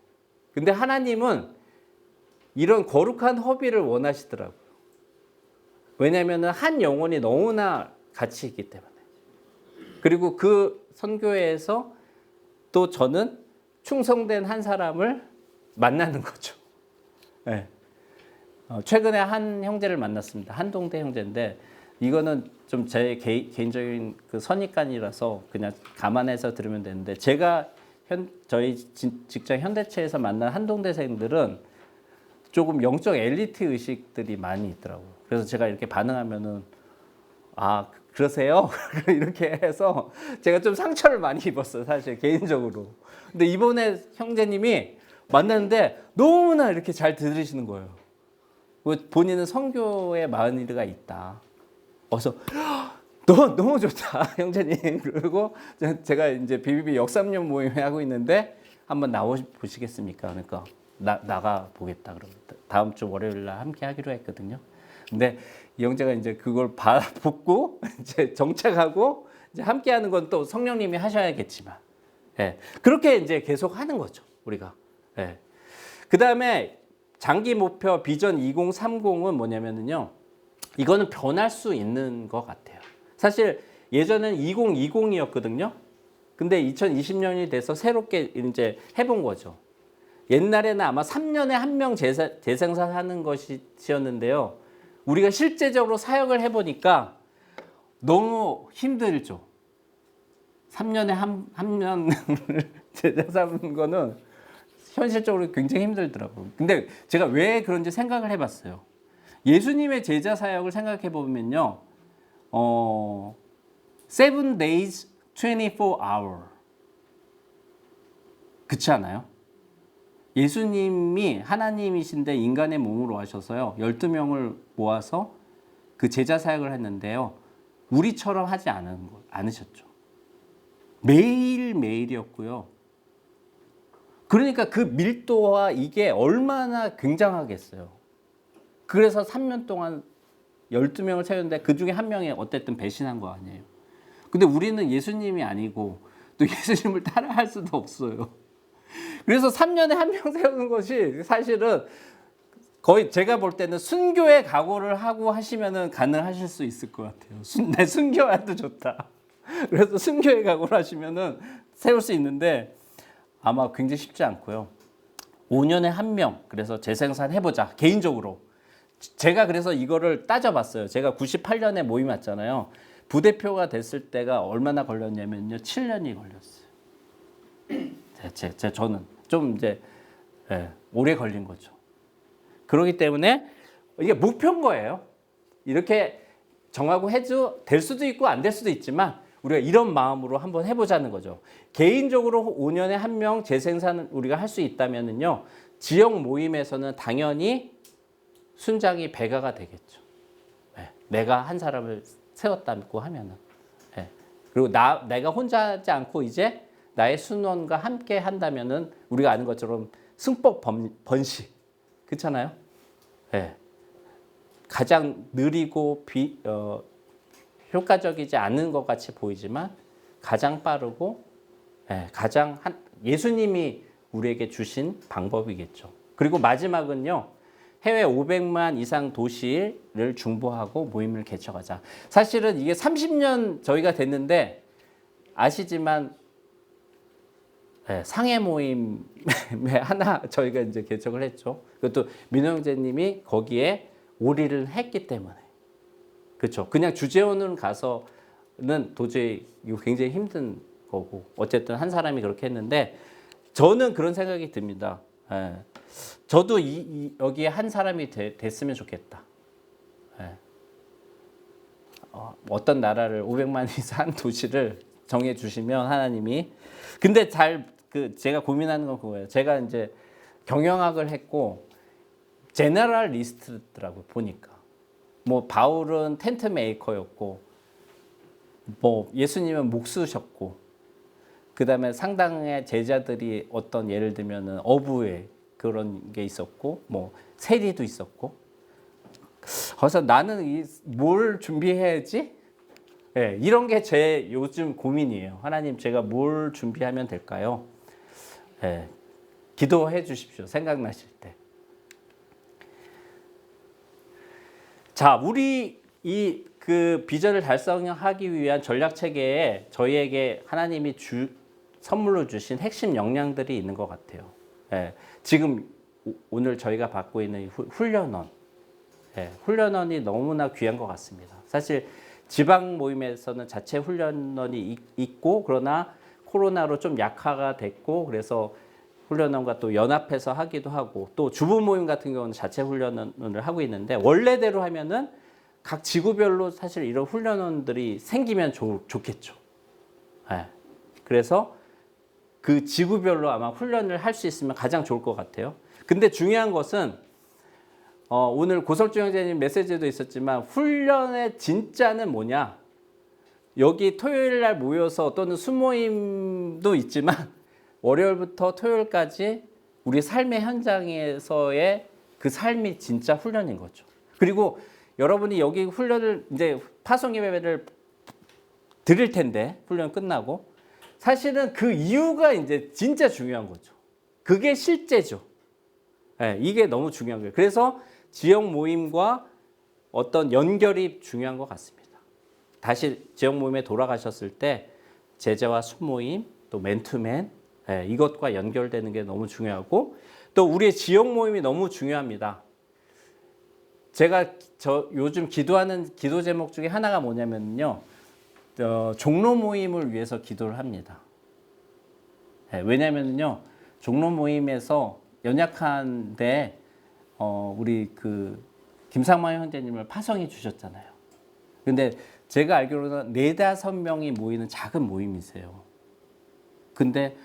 근데 하나님은 이런 거룩한 허비를 원하시더라고요. 왜냐하면 한 영혼이 너무나 가치 있기 때문에. 그리고 그 선교회에서 또 저는 충성된 한 사람을 만나는 거죠. 네. 최근에 한 형제를 만났습니다. 한동대 형제인데 이거는 좀 제 개인적인 그 선입관이라서 그냥 감안해서 들으면 되는데 제가 저희 직장 현대체에서 만난 한동대생들은 조금 영적 엘리트 의식들이 많이 있더라고요. 그래서 제가 이렇게 반응하면은 아 그러세요? 이렇게 해서 제가 좀 상처를 많이 입었어요. 사실 개인적으로. 근데 이번에 형제님이 만났는데 너무나 이렇게 잘 들으시는 거예요. 본인은 선교에 마흔이가 있다. 그래서 너무 좋다, 형제님. 그리고 제가 이제 BBB 역삼년 모임을 하고 있는데 한번 나와 보시겠습니까? 그러니까 나가 보겠다. 그러면 다음 주 월요일 날 함께 하기로 했거든요. 근데 이 형제가 이제 그걸 받고 이제 정착하고 이제 함께 하는 건 또 성령님이 하셔야겠지만, 예. 그렇게 이제 계속 하는 거죠, 우리가. 예. 그 다음에 장기 목표 비전 2030은 뭐냐면요. 이거는 변할 수 있는 것 같아요. 사실 예전엔 2020이었거든요. 근데 2020년이 돼서 새롭게 이제 해본 거죠. 옛날에는 아마 3년에 한 명 재생산하는 것이었는데요. 우리가 실제적으로 사역을 해보니까 너무 힘들죠. 3년에 한 명을 재생산하는 거는 현실적으로 굉장히 힘들더라고요. 근데 제가 왜 그런지 생각을 해봤어요. 예수님의 제자 사역을 생각해 보면요. 7 days, 24 hour. 그렇지 않아요? 예수님이 하나님이신데 인간의 몸으로 하셔서요. 12명을 모아서 그 제자 사역을 했는데요. 우리처럼 하지 않으셨죠. 매일매일이었고요. 그러니까 그 밀도와 이게 얼마나 굉장하겠어요. 그래서 3년 동안 12명을 채웠는데 그 중에 한 명이 어쨌든 배신한 거 아니에요. 근데 우리는 예수님이 아니고 또 예수님을 따라할 수도 없어요. 그래서 3년에 한 명 세우는 것이 사실은 거의 제가 볼 때는 순교의 각오를 하고 하시면은 가능하실 수 있을 것 같아요. 내 순교해도 좋다. 그래서 순교의 각오를 하시면은 세울 수 있는데 아마 굉장히 쉽지 않고요. 5년에 한 명, 그래서 재생산 해보자. 개인적으로. 제가 그래서 이거를 따져봤어요. 제가 98년에 모임 왔잖아요. 부대표가 됐을 때가 얼마나 걸렸냐면요. 7년이 걸렸어요. 저는 좀 이제 오래 걸린 거죠. 그렇기 때문에 이게 목표인 거예요. 이렇게 정하고 해도 될 수도 있고 안 될 수도 있지만 우리가 이런 마음으로 한번 해보자는 거죠. 개인적으로 5년에 한 명 재생산 우리가 할 수 있다면요. 지역 모임에서는 당연히 순장이 배가가 되겠죠. 내가 한 사람을 세웠다고 하면은. 그리고 내가 혼자 하지 않고 이제 나의 순원과 함께 한다면은 우리가 아는 것처럼 승복 번식. 그렇잖아요? 가장 느리고 효과적이지 않은 것 같이 보이지만 가장 빠르고 가장 예수님이 우리에게 주신 방법이겠죠. 그리고 마지막은요. 해외 500만 이상 도시를 중보하고 모임을 개척하자. 사실은 이게 30년 저희가 됐는데 아시지만 상해 모임에 하나 저희가 이제 개척을 했죠. 그것도 민호 형제님이 거기에 올인을 했기 때문에. 그렇죠. 그냥 주재원으로 가서는 도저히 이거 굉장히 힘든 거고 어쨌든 한 사람이 그렇게 했는데 저는 그런 생각이 듭니다. 예. 저도 여기에 한 사람이 됐으면 좋겠다. 예. 어떤 나라를 500만이 산 도시를 정해 주시면 하나님이 근데 제가 고민하는 건 그거예요. 제가 이제 경영학을 했고 제너럴리스트더라고요. 보니까 뭐 바울은 텐트 메이커였고 뭐 예수님은 목수셨고 그다음에 상당의 제자들이 어떤 예를 들면은 어부의 그런 게 있었고 뭐 세리도 있었고 그래서 나는 뭘 준비해야지? 네, 이런 게 제 요즘 고민이에요. 하나님 제가 뭘 준비하면 될까요? 네, 기도해 주십시오. 생각나실 때. 자, 우리 그 비전을 달성하기 위한 전략 체계에 저희에게 하나님이 선물로 주신 핵심 역량들이 있는 것 같아요. 예, 지금 오늘 저희가 받고 있는 훈련원, 훈련원이 너무나 귀한 것 같습니다. 사실 지방 모임에서는 자체 훈련원이 있고 그러나 코로나로 좀 약화가 됐고 그래서 훈련원과 또 연합해서 하기도 하고 또 주부 모임 같은 경우는 자체 훈련원을 하고 있는데 원래대로 하면은 각 지구별로 사실 이런 훈련원들이 생기면 좋겠죠. 네. 그래서 그 지구별로 아마 훈련을 할 수 있으면 가장 좋을 것 같아요. 근데 중요한 것은 오늘 고설주 형제님 메시지도 있었지만 훈련의 진짜는 뭐냐? 여기 토요일 날 모여서 또는 수모임도 있지만 월요일부터 토요일까지 우리 삶의 현장에서의 그 삶이 진짜 훈련인 거죠. 그리고 여러분이 여기 훈련을 이제 파송 예배를 드릴 텐데 훈련 끝나고 사실은 그 이유가 이제 진짜 중요한 거죠. 그게 실제죠. 네, 이게 너무 중요한 거예요. 그래서 지역 모임과 어떤 연결이 중요한 것 같습니다. 다시 지역 모임에 돌아가셨을 때 제자와 수모임 또 맨투맨 이것과 연결되는 게 너무 중요하고 또 우리의 지역 모임이 너무 중요합니다. 제가 요즘 기도하는 기도 제목 중에 하나가 뭐냐면요. 종로 모임을 위해서 기도를 합니다. 왜냐면요. 종로 모임에서 연약한데 우리 그 김상만 형제님을 파송해 주셨잖아요. 근데 제가 알기로는 4-5명이 모이는 작은 모임이세요. 근데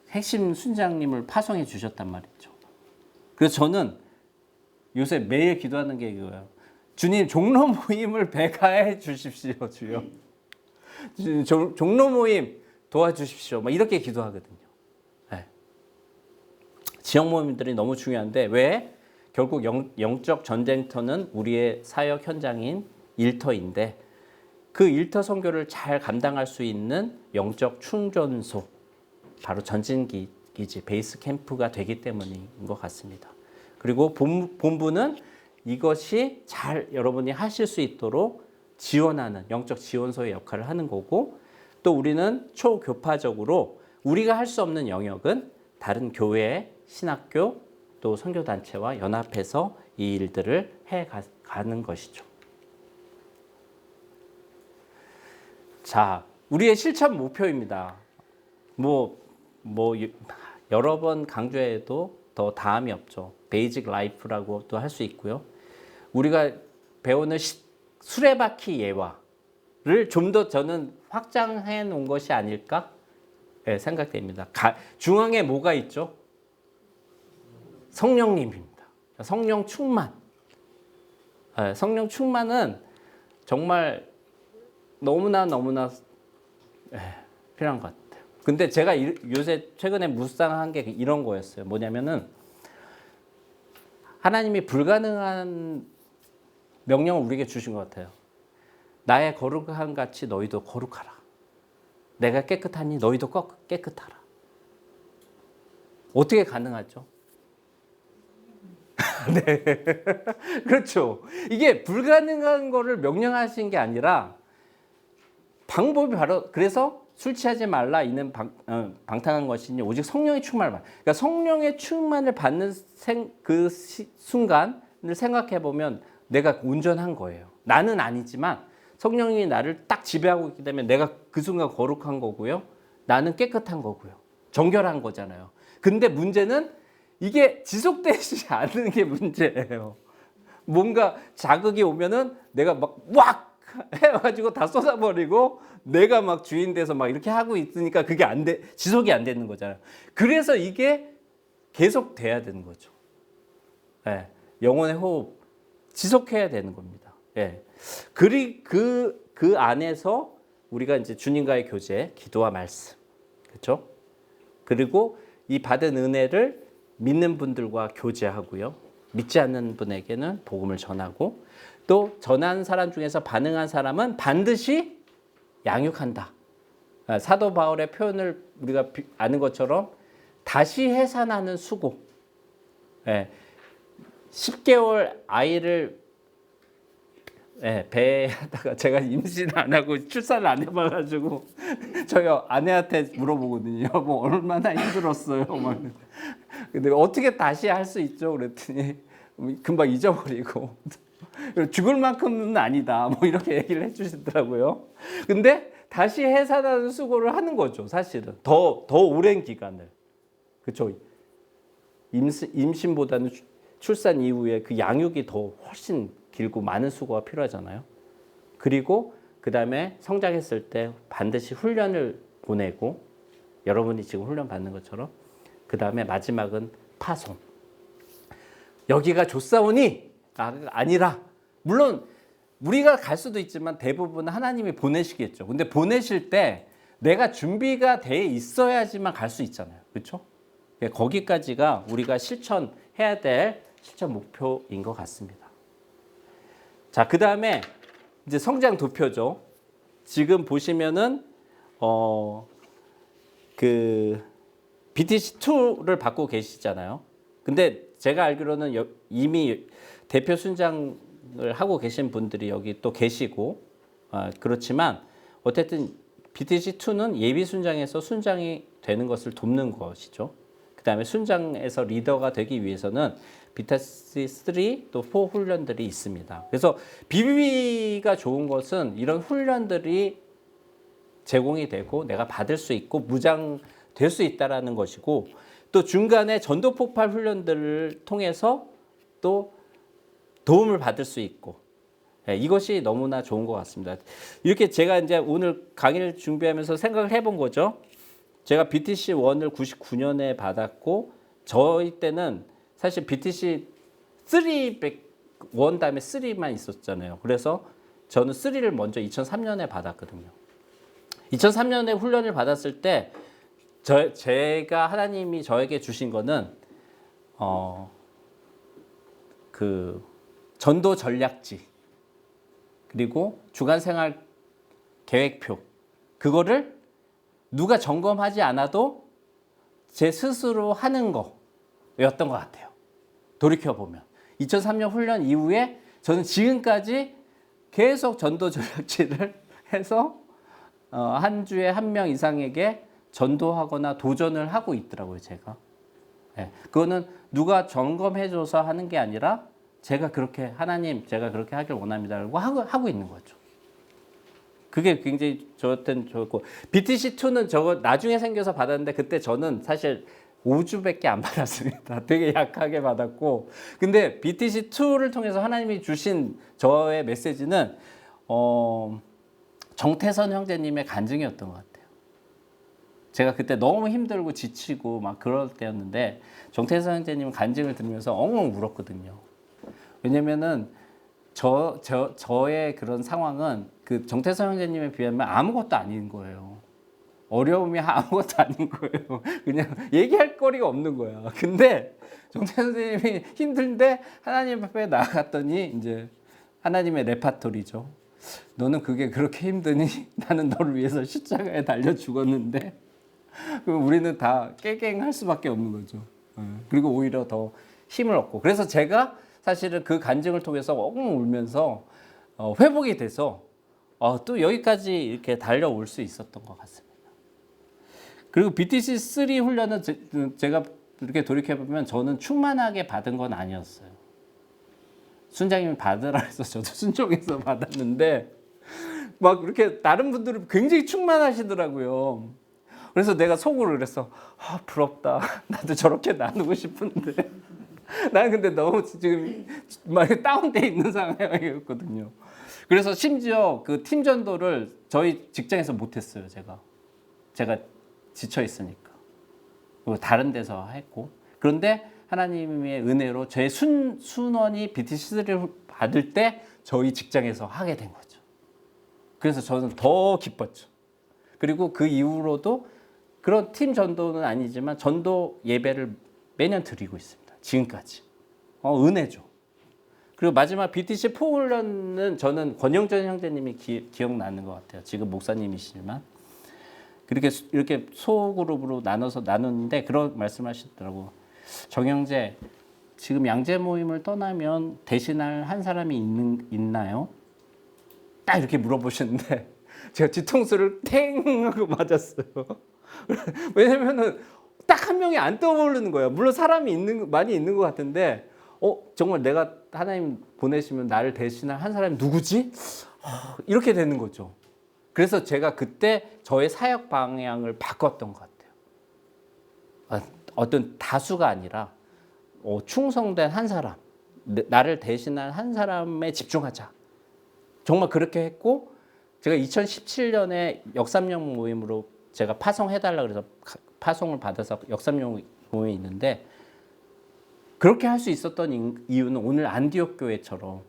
핵심 순장님을 파송해 주셨단 말이죠. 그래서 저는 요새 매일 기도하는 게 이거예요. 주님 종로 모임을 배가해 주십시오. 주여. 종로 모임 도와주십시오. 막 이렇게 기도하거든요. 네. 지역 모임들이 너무 중요한데 왜? 결국 영적 전쟁터는 우리의 사역 현장인 일터인데 그 일터 선교를 잘 감당할 수 있는 영적 충전소 바로 전진기지 베이스 캠프가 되기 때문인 것 같습니다. 그리고 본부는 이것이 잘 여러분이 하실 수 있도록 지원하는 영적 지원소의 역할을 하는 거고 또 우리는 초교파적으로 우리가 할 수 없는 영역은 다른 교회, 신학교 또 선교단체와 연합해서 이 일들을 해가는 것이죠. 자, 우리의 실천 목표입니다. 여러 번 강조해도 더 다함이 없죠. 베이직 라이프라고도 할 수 있고요. 우리가 배우는 수레바퀴 예화를 좀 더 저는 확장해 놓은 것이 아닐까 생각됩니다. 중앙에 뭐가 있죠? 성령님입니다. 성령 충만. 성령 충만은 정말 너무나 필요한 것 같아요. 근데 제가 요새 최근에 묵상한 게 이런 거였어요. 뭐냐면은 하나님이 불가능한 명령을 우리에게 주신 것 같아요. 나의 거룩한 같이 너희도 거룩하라. 내가 깨끗하니 너희도 깨끗하라. 어떻게 가능하죠? 네. 그렇죠. 이게 불가능한 거를 명령하신 게 아니라 방법이 바로 그래서 술 취하지 말라 이는 방탕한 것이니 오직 성령의 충만을 받아. 그러니까 성령의 충만을 받는 그 순간을 생각해 보면 내가 온전한 거예요. 나는 아니지만 성령님이 나를 딱 지배하고 있기 때문에 내가 그 순간 거룩한 거고요. 나는 깨끗한 거고요. 정결한 거잖아요. 근데 문제는 이게 지속되지 않는 게 문제예요. 뭔가 자극이 오면은 내가 막 왁 해가지고 다 쏟아버리고 내가 막 주인 돼서 막 이렇게 하고 있으니까 그게 안 돼, 지속이 안 되는 거잖아요. 그래서 이게 계속 돼야 되는 거죠. 예, 영혼의 호흡 지속해야 되는 겁니다. 예. 그 안에서 우리가 이제 주님과의 교제, 기도와 말씀, 그렇죠? 그리고 이 받은 은혜를 믿는 분들과 교제하고요. 믿지 않는 분에게는 복음을 전하고 또 전한 사람 중에서 반응한 사람은 반드시 양육한다. 사도 바울의 표현을 우리가 아는 것처럼 다시 해산하는 수고. 10개월 아이를 배에다가 제가 임신 안 하고 출산을 안 해봐가지고 저희 아내한테 물어보거든요. 뭐 얼마나 힘들었어요. 막. 근데 어떻게 다시 할 수 있죠? 그랬더니 금방 잊어버리고 죽을 만큼은 아니다. 뭐 이렇게 얘기를 해주시더라고요. 근데 다시 해산하는 수고를 하는 거죠. 사실은 더 오랜 기간을. 그렇죠. 임신보다는 출산 이후에 그 양육이 더 훨씬 길고 많은 수고가 필요하잖아요. 그리고 그 다음에 성장했을 때 반드시 훈련을 보내고 여러분이 지금 훈련 받는 것처럼 그 다음에 마지막은 파송. 여기가 좋사오니 아니라 물론 우리가 갈 수도 있지만 대부분 하나님이 보내시겠죠. 근데 보내실 때 내가 준비가 돼 있어야지만 갈 수 있잖아요. 그렇죠? 거기까지가 우리가 실천해야 될 실천 목표인 것 같습니다. 자, 그 다음에 이제 성장 도표죠. 지금 보시면은 그 BTC2를 받고 계시잖아요. 근데 제가 알기로는 이미 대표 순장을 하고 계신 분들이 여기 또 계시고 그렇지만 어쨌든 BTC2는 예비 순장에서 순장이 되는 것을 돕는 것이죠. 그 다음에 순장에서 리더가 되기 위해서는 BTC3 또 4 훈련들이 있습니다. 그래서 BBB가 좋은 것은 이런 훈련들이 제공이 되고 내가 받을 수 있고 무장될 수 있다는 것이고 또 중간에 전도 폭발 훈련들을 통해서 또 도움을 받을 수 있고 이것이 너무나 좋은 것 같습니다. 이렇게 제가 이제 오늘 강의를 준비하면서 생각을 해본 거죠. 제가 BTC1을 99년에 받았고 저희 때는 사실 BTC 1 다음에 3만 있었잖아요. 그래서 저는 3를 먼저 2003년에 받았거든요. 2003년에 훈련을 받았을 때 제가 하나님이 저에게 주신 거는 그 전도 전략지 그리고 주간 생활 계획표 그거를 누가 점검하지 않아도 제 스스로 하는 거였던 것 같아요. 돌이켜보면 2003년 훈련 이후에 저는 지금까지 계속 전도 전략지를 해서 한 주에 1명 이상에게 전도하거나 도전을 하고 있더라고요. 제가. 그거는 누가 점검해줘서 하는 게 아니라 제가 그렇게 하나님 제가 그렇게 하길 원합니다 하고 있는 거죠. 그게 굉장히 저한테는 좋고 BTC2는 저거 나중에 생겨서 받았는데 그때 저는 사실 5주밖에 안 받았습니다. 되게 약하게 받았고 근데 BTC2를 통해서 하나님이 주신 저의 메시지는 정태선 형제님의 간증이었던 것 같아요. 제가 그때 너무 힘들고 지치고 막 그럴 때였는데 정태선 형제님 간증을 들으면서 엉엉 울었거든요. 왜냐면은 저의 그런 상황은 그 정태선 형제님에 비하면 아무것도 아닌 거예요. 어려움이 아무것도 아닌 거예요. 그냥 얘기할 거리가 없는 거야. 근데 정태선 선생님이 힘든데 하나님 앞에 나아갔더니 이제 하나님의 레파토리죠. 너는 그게 그렇게 힘드니? 나는 너를 위해서 십자가에 달려 죽었는데 그럼 우리는 다 깨갱할 수밖에 없는 거죠. 그리고 오히려 더 힘을 얻고 그래서 제가 사실은 그 간증을 통해서 엉엉 울면서 회복이 돼서 또 여기까지 이렇게 달려올 수 있었던 것 같습니다. 그리고 BTC3 훈련은 제가 이렇게 돌이켜보면 저는 충만하게 받은 건 아니었어요. 순장님이 받으라 해서 저도 순종해서 받았는데 막 이렇게 다른 분들은 굉장히 충만하시더라고요. 그래서 내가 속으로 그랬어. 아, 부럽다. 나도 저렇게 나누고 싶은데. 나는 근데 너무 지금 막 다운돼 있는 상황이었거든요. 그래서 심지어 그 팀 전도를 저희 직장에서 못했어요. 제가 지쳐 있으니까. 그리고 다른 데서 했고. 그런데 하나님의 은혜로 제 순원이 BTC를 받을 때 저희 직장에서 하게 된 거죠. 그래서 저는 더 기뻤죠. 그리고 그 이후로도 그런 팀 전도는 아니지만 전도 예배를 매년 드리고 있습니다. 지금까지. 은혜죠. 그리고 마지막 BTC 포훈련은 저는 권영전 형제님이 기억나는 것 같아요. 지금 목사님이시지만. 이렇게 소그룹으로 나눠서 나누는데 그런 말씀하시더라고. 정형제, 지금 양재 모임을 떠나면 대신할 한 사람이 있나요? 딱 이렇게 물어보시는데 제가 뒤통수를 탱 하고 맞았어요. 왜냐면은 딱 한 명이 안 떠오르는 거예요. 물론 사람이 많이 있는 것 같은데 정말 내가 하나님 보내시면 나를 대신할 한 사람이 누구지? 이렇게 되는 거죠. 그래서 제가 그때 저의 사역 방향을 바꿨던 것 같아요. 어떤 다수가 아니라 충성된 한 사람, 나를 대신한 한 사람에 집중하자. 정말 그렇게 했고 제가 2017년에 역삼령 모임으로 제가 파송해달라 그래서 파송을 받아서 역삼령 모임이 있는데 그렇게 할 수 있었던 이유는 오늘 안디옥 교회처럼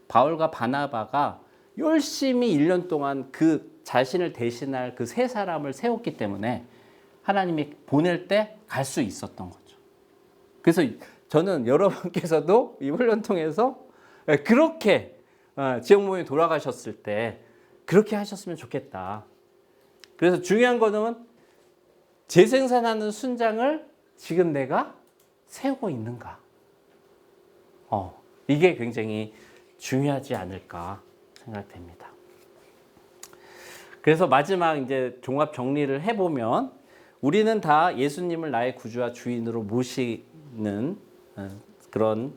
바울과 바나바가 열심히 1년 동안 그 자신을 대신할 그 세 사람을 세웠기 때문에 하나님이 보낼 때 갈 수 있었던 거죠. 그래서 저는 여러분께서도 이 훈련 통해서 그렇게 지역 모임에 돌아가셨을 때 그렇게 하셨으면 좋겠다. 그래서 중요한 거는 재생산하는 순장을 지금 내가 세우고 있는가. 이게 굉장히 중요하지 않을까 생각됩니다. 그래서 마지막 이제 종합 정리를 해보면 우리는 다 예수님을 나의 구주와 주인으로 모시는 그런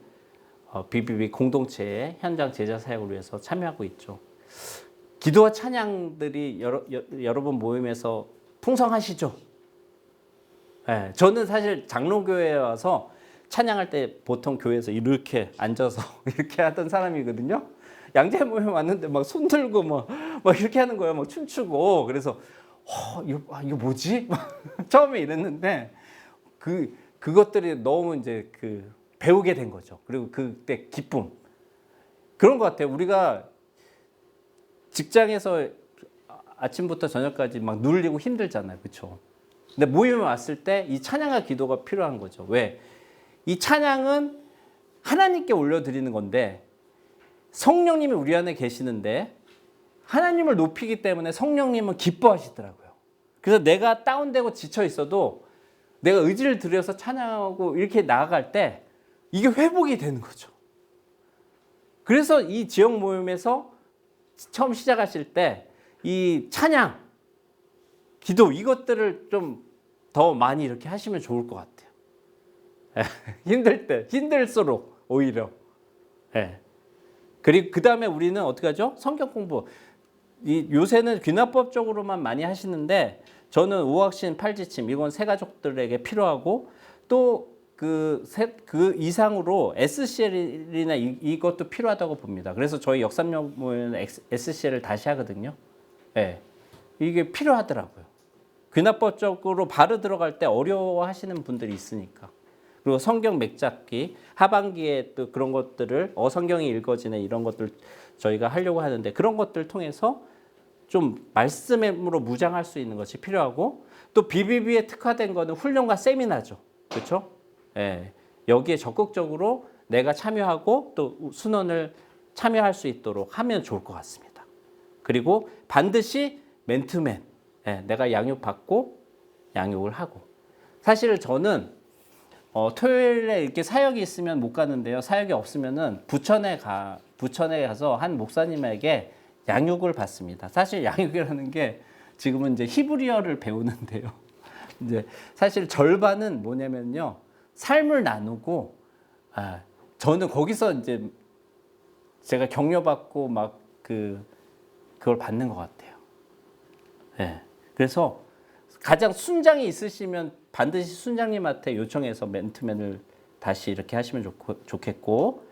BBB 공동체의 현장 제자 사역을 위해서 참여하고 있죠. 기도와 찬양들이 여러분 모임에서 풍성하시죠? 네, 저는 사실 장로교회에 와서 찬양할 때 보통 교회에서 이렇게 앉아서 이렇게 하던 사람이거든요. 양재 모임 왔는데 막 손 들고 막 이렇게 하는 거예요. 막 춤추고. 그래서 이거 뭐지? 처음에 이랬는데 그것들이 너무 이제 배우게 된 거죠. 그리고 그때 기쁨. 그런 것 같아요. 우리가 직장에서 아침부터 저녁까지 막 눌리고 힘들잖아요. 그렇죠? 근데 모임에 왔을 때 이 찬양과 기도가 필요한 거죠. 왜? 이 찬양은 하나님께 올려드리는 건데 성령님이 우리 안에 계시는데 하나님을 높이기 때문에 성령님은 기뻐하시더라고요. 그래서 내가 다운되고 지쳐 있어도 내가 의지를 들여서 찬양하고 이렇게 나아갈 때 이게 회복이 되는 거죠. 그래서 이 지역 모임에서 처음 시작하실 때 이 찬양, 기도 이것들을 좀 더 많이 이렇게 하시면 좋을 것 같아요. 힘들 때, 힘들수록 오히려. 그리고 그 다음에 우리는 어떻게 하죠? 성경 공부. 요새는 귀납법적으로만 많이 하시는데 저는 우확신, 팔지침 이건 새 가족들에게 필요하고 또 그 이상으로 SCL이나 이것도 필요하다고 봅니다. 그래서 저희 역삼령 모임은 SCL을 다시 하거든요. 이게 필요하더라고요. 귀납법적으로 바로 들어갈 때 어려워하시는 분들이 있으니까. 그리고 성경 맥잡기, 하반기에 또 그런 것들을 성경이 읽어지네 이런 것들 저희가 하려고 하는데 그런 것들 통해서 좀 말씀으로 무장할 수 있는 것이 필요하고 또 BBB에 특화된 거는 훈련과 세미나죠. 그렇죠? 여기에 적극적으로 내가 참여하고 또 순원을 참여할 수 있도록 하면 좋을 것 같습니다. 그리고 반드시 맨투맨, 내가 양육받고 양육을 하고. 사실 저는 토요일에 이렇게 사역이 있으면 못 가는데요. 사역이 없으면은 부천에 가서 한 목사님에게 양육을 받습니다. 사실 양육이라는 게 지금은 이제 히브리어를 배우는데요. 이제 사실 절반은 뭐냐면요. 삶을 나누고 저는 거기서 이제 제가 격려받고 막 그걸 받는 것 같아요. 예. 그래서 가장 순장이 있으시면 반드시 순장님한테 요청해서 맨투맨을 다시 이렇게 하시면 좋겠고,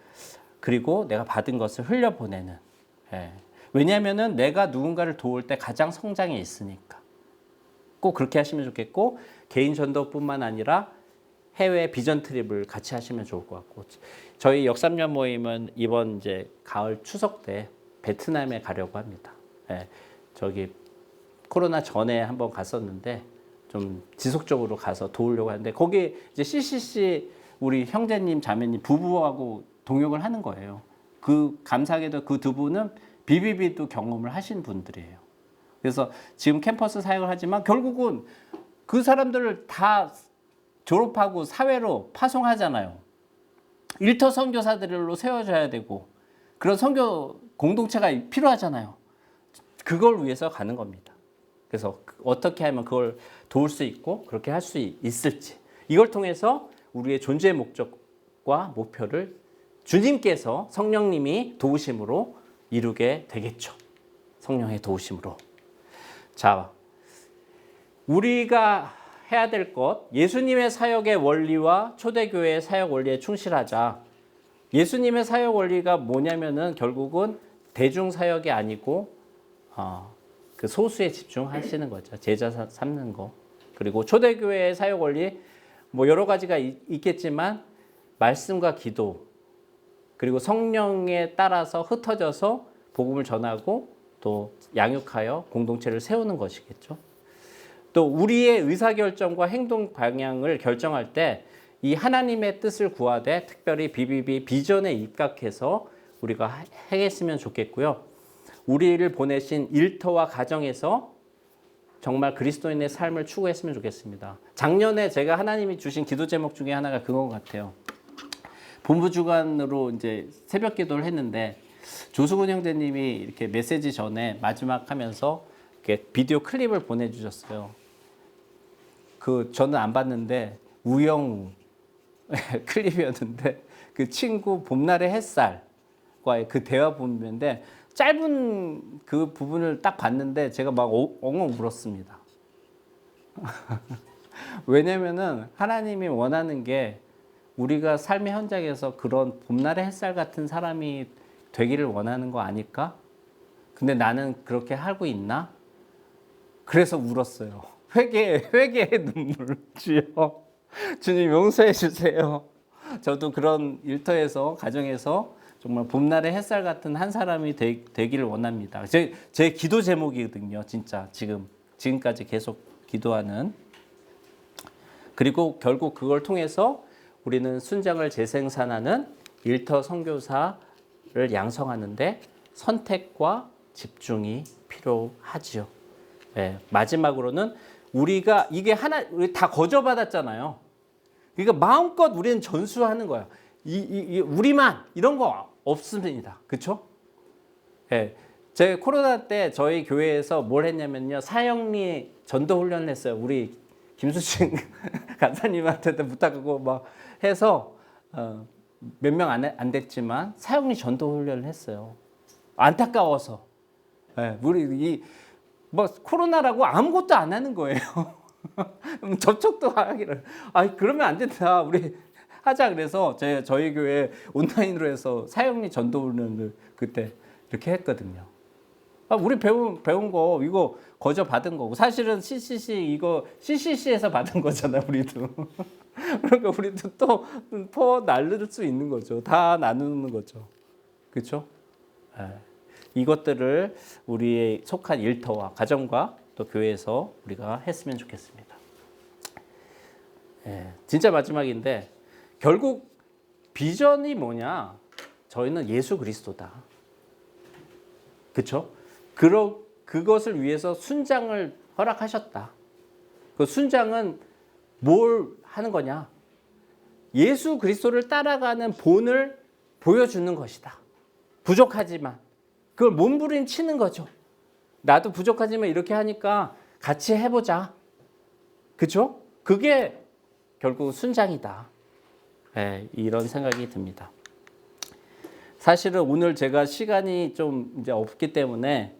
그리고 내가 받은 것을 흘려보내는. 예. 왜냐하면은 내가 누군가를 도울 때 가장 성장이 있으니까. 꼭 그렇게 하시면 좋겠고, 개인 전도뿐만 아니라 해외 비전 트립을 같이 하시면 좋을 것 같고, 저희 역삼년 모임은 이번 이제 가을 추석 때 베트남에 가려고 합니다. 예, 저기 코로나 전에 한번 갔었는데 좀 지속적으로 가서 도우려고 하는데, 거기 이제 CCC 우리 형제님 자매님 부부하고 동역을 하는 거예요. 그 감사하게도 그 두 분은 BBB도 경험을 하신 분들이에요. 그래서 지금 캠퍼스 사역을 하지만 결국은 그 사람들을 다 졸업하고 사회로 파송하잖아요. 일터 선교사들로 세워줘야 되고 그런 선교 공동체가 필요하잖아요. 그걸 위해서 가는 겁니다. 그래서 어떻게 하면 그걸 도울 수 있고 그렇게 할 수 있을지, 이걸 통해서 우리의 존재의 목적과 목표를 주님께서 성령님이 도우심으로 이루게 되겠죠. 성령의 도우심으로. 자, 우리가 해야 될 것, 예수님의 사역의 원리와 초대교회의 사역 원리에 충실하자. 예수님의 사역 원리가 뭐냐면은 결국은 대중 사역이 아니고 그 소수에 집중하시는 거죠. 제자 삼는 거. 그리고 초대교회의 사역 원리 뭐 여러 가지가 있겠지만 말씀과 기도, 그리고 성령에 따라서 흩어져서 복음을 전하고 또 양육하여 공동체를 세우는 것이겠죠. 또 우리의 의사결정과 행동 방향을 결정할 때 이 하나님의 뜻을 구하되 특별히 BBB 비전에 입각해서 우리가 행했으면 좋겠고요. 우리를 보내신 일터와 가정에서 정말 그리스도인의 삶을 추구했으면 좋겠습니다. 작년에 제가 하나님이 주신 기도 제목 중에 하나가 그건 것 같아요. 본부 주간으로 이제 새벽 기도를 했는데 조수근 형제님이 이렇게 메시지 전에 마지막 하면서 이렇게 비디오 클립을 보내주셨어요. 저는 안 봤는데 우영 클립이었는데 그 친구 봄날의 햇살과의 그 대화 부분인데 짧은 그 부분을 딱 봤는데 제가 막 엉엉 울었습니다. 왜냐면은 하나님이 원하는 게 우리가 삶의 현장에서 그런 봄날의 햇살 같은 사람이 되기를 원하는 거 아닐까? 근데 나는 그렇게 하고 있나? 그래서 울었어요. 회개의 눈물 주여. 주님 용서해 주세요. 저도 그런 일터에서 가정에서 정말 봄날의 햇살 같은 한 사람이 되기를 원합니다. 제 기도 제목이거든요. 진짜 지금까지 계속 기도하는. 그리고 결국 그걸 통해서 우리는 순장을 재생산하는 일터 선교사를 양성하는데 선택과 집중이 필요하지요. 네, 마지막으로는 우리가 우리 다 거저받았잖아요. 그러니까 마음껏 우리는 전수하는 거야. 우리만 이런 거 없습니다. 그렇죠? 네, 제가 코로나 때 저희 교회에서 뭘 했냐면요, 사역리 전도 훈련을 했어요. 우리 김수진 간사님한테도 부탁하고 막 해서 몇 명 안 됐지만 사역리 전도 훈련을 했어요. 안타까워서. 네, 우리 뭐 코로나라고 아무것도 안 하는 거예요. 접촉도 하기를. 그러면 안 된다. 우리 하자. 그래서 저희 교회 온라인으로 해서 사역리 전도 훈련을 그때 이렇게 했거든요. 우리 배운 거 이거 거저 받은 거고, 사실은 CCC에서 받은 거잖아 우리도. 그러니까 우리도 또 나눌 수 있는 거죠. 다 나누는 거죠. 그렇죠? 이것들을 우리의 속한 일터와 가정과 또 교회에서 우리가 했으면 좋겠습니다. 진짜 마지막인데 결국 비전이 뭐냐? 저희는 예수 그리스도다. 그렇죠? 그것을 위해서 순장을 허락하셨다. 그 순장은 뭘 하는 거냐? 예수 그리스도를 따라가는 본을 보여주는 것이다. 부족하지만 그걸 몸부림치는 거죠. 나도 부족하지만 이렇게 하니까 같이 해보자. 그렇죠? 그게 결국 순장이다. 이런 생각이 듭니다. 사실은 오늘 제가 시간이 좀 이제 없기 때문에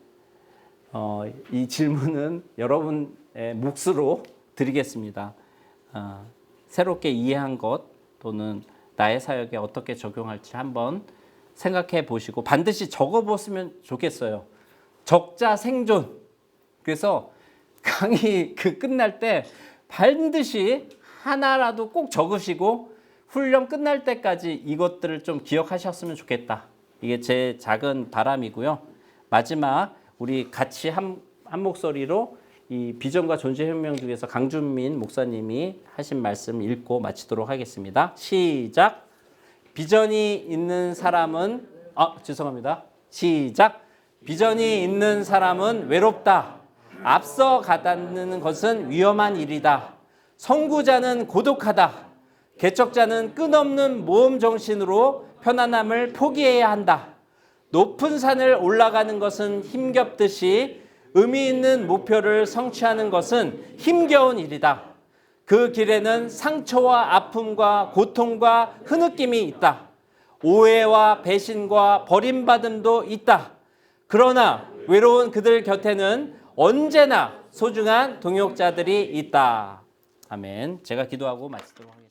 이 질문은 여러분의 몫으로 드리겠습니다. 새롭게 이해한 것 또는 나의 사역에 어떻게 적용할지 한번 생각해 보시고 반드시 적어 보시면 좋겠어요. 적자 생존. 그래서 강의 끝날 때 반드시 하나라도 꼭 적으시고 훈련 끝날 때까지 이것들을 좀 기억하셨으면 좋겠다. 이게 제 작은 바람이고요. 마지막 우리 같이 한 목소리로 이 비전과 존재혁명 중에서 강준민 목사님이 하신 말씀 읽고 마치도록 하겠습니다. 시작. 비전이 있는 사람은 죄송합니다. 시작. 비전이 있는 사람은 외롭다. 앞서 가다는 것은 위험한 일이다. 선구자는 고독하다. 개척자는 끝없는 모험 정신으로 편안함을 포기해야 한다. 높은 산을 올라가는 것은 힘겹듯이 의미 있는 목표를 성취하는 것은 힘겨운 일이다. 그 길에는 상처와 아픔과 고통과 흐느낌이 있다. 오해와 배신과 버림받음도 있다. 그러나 외로운 그들 곁에는 언제나 소중한 동역자들이 있다. 아멘. 제가 기도하고 마치도록 하겠습니다.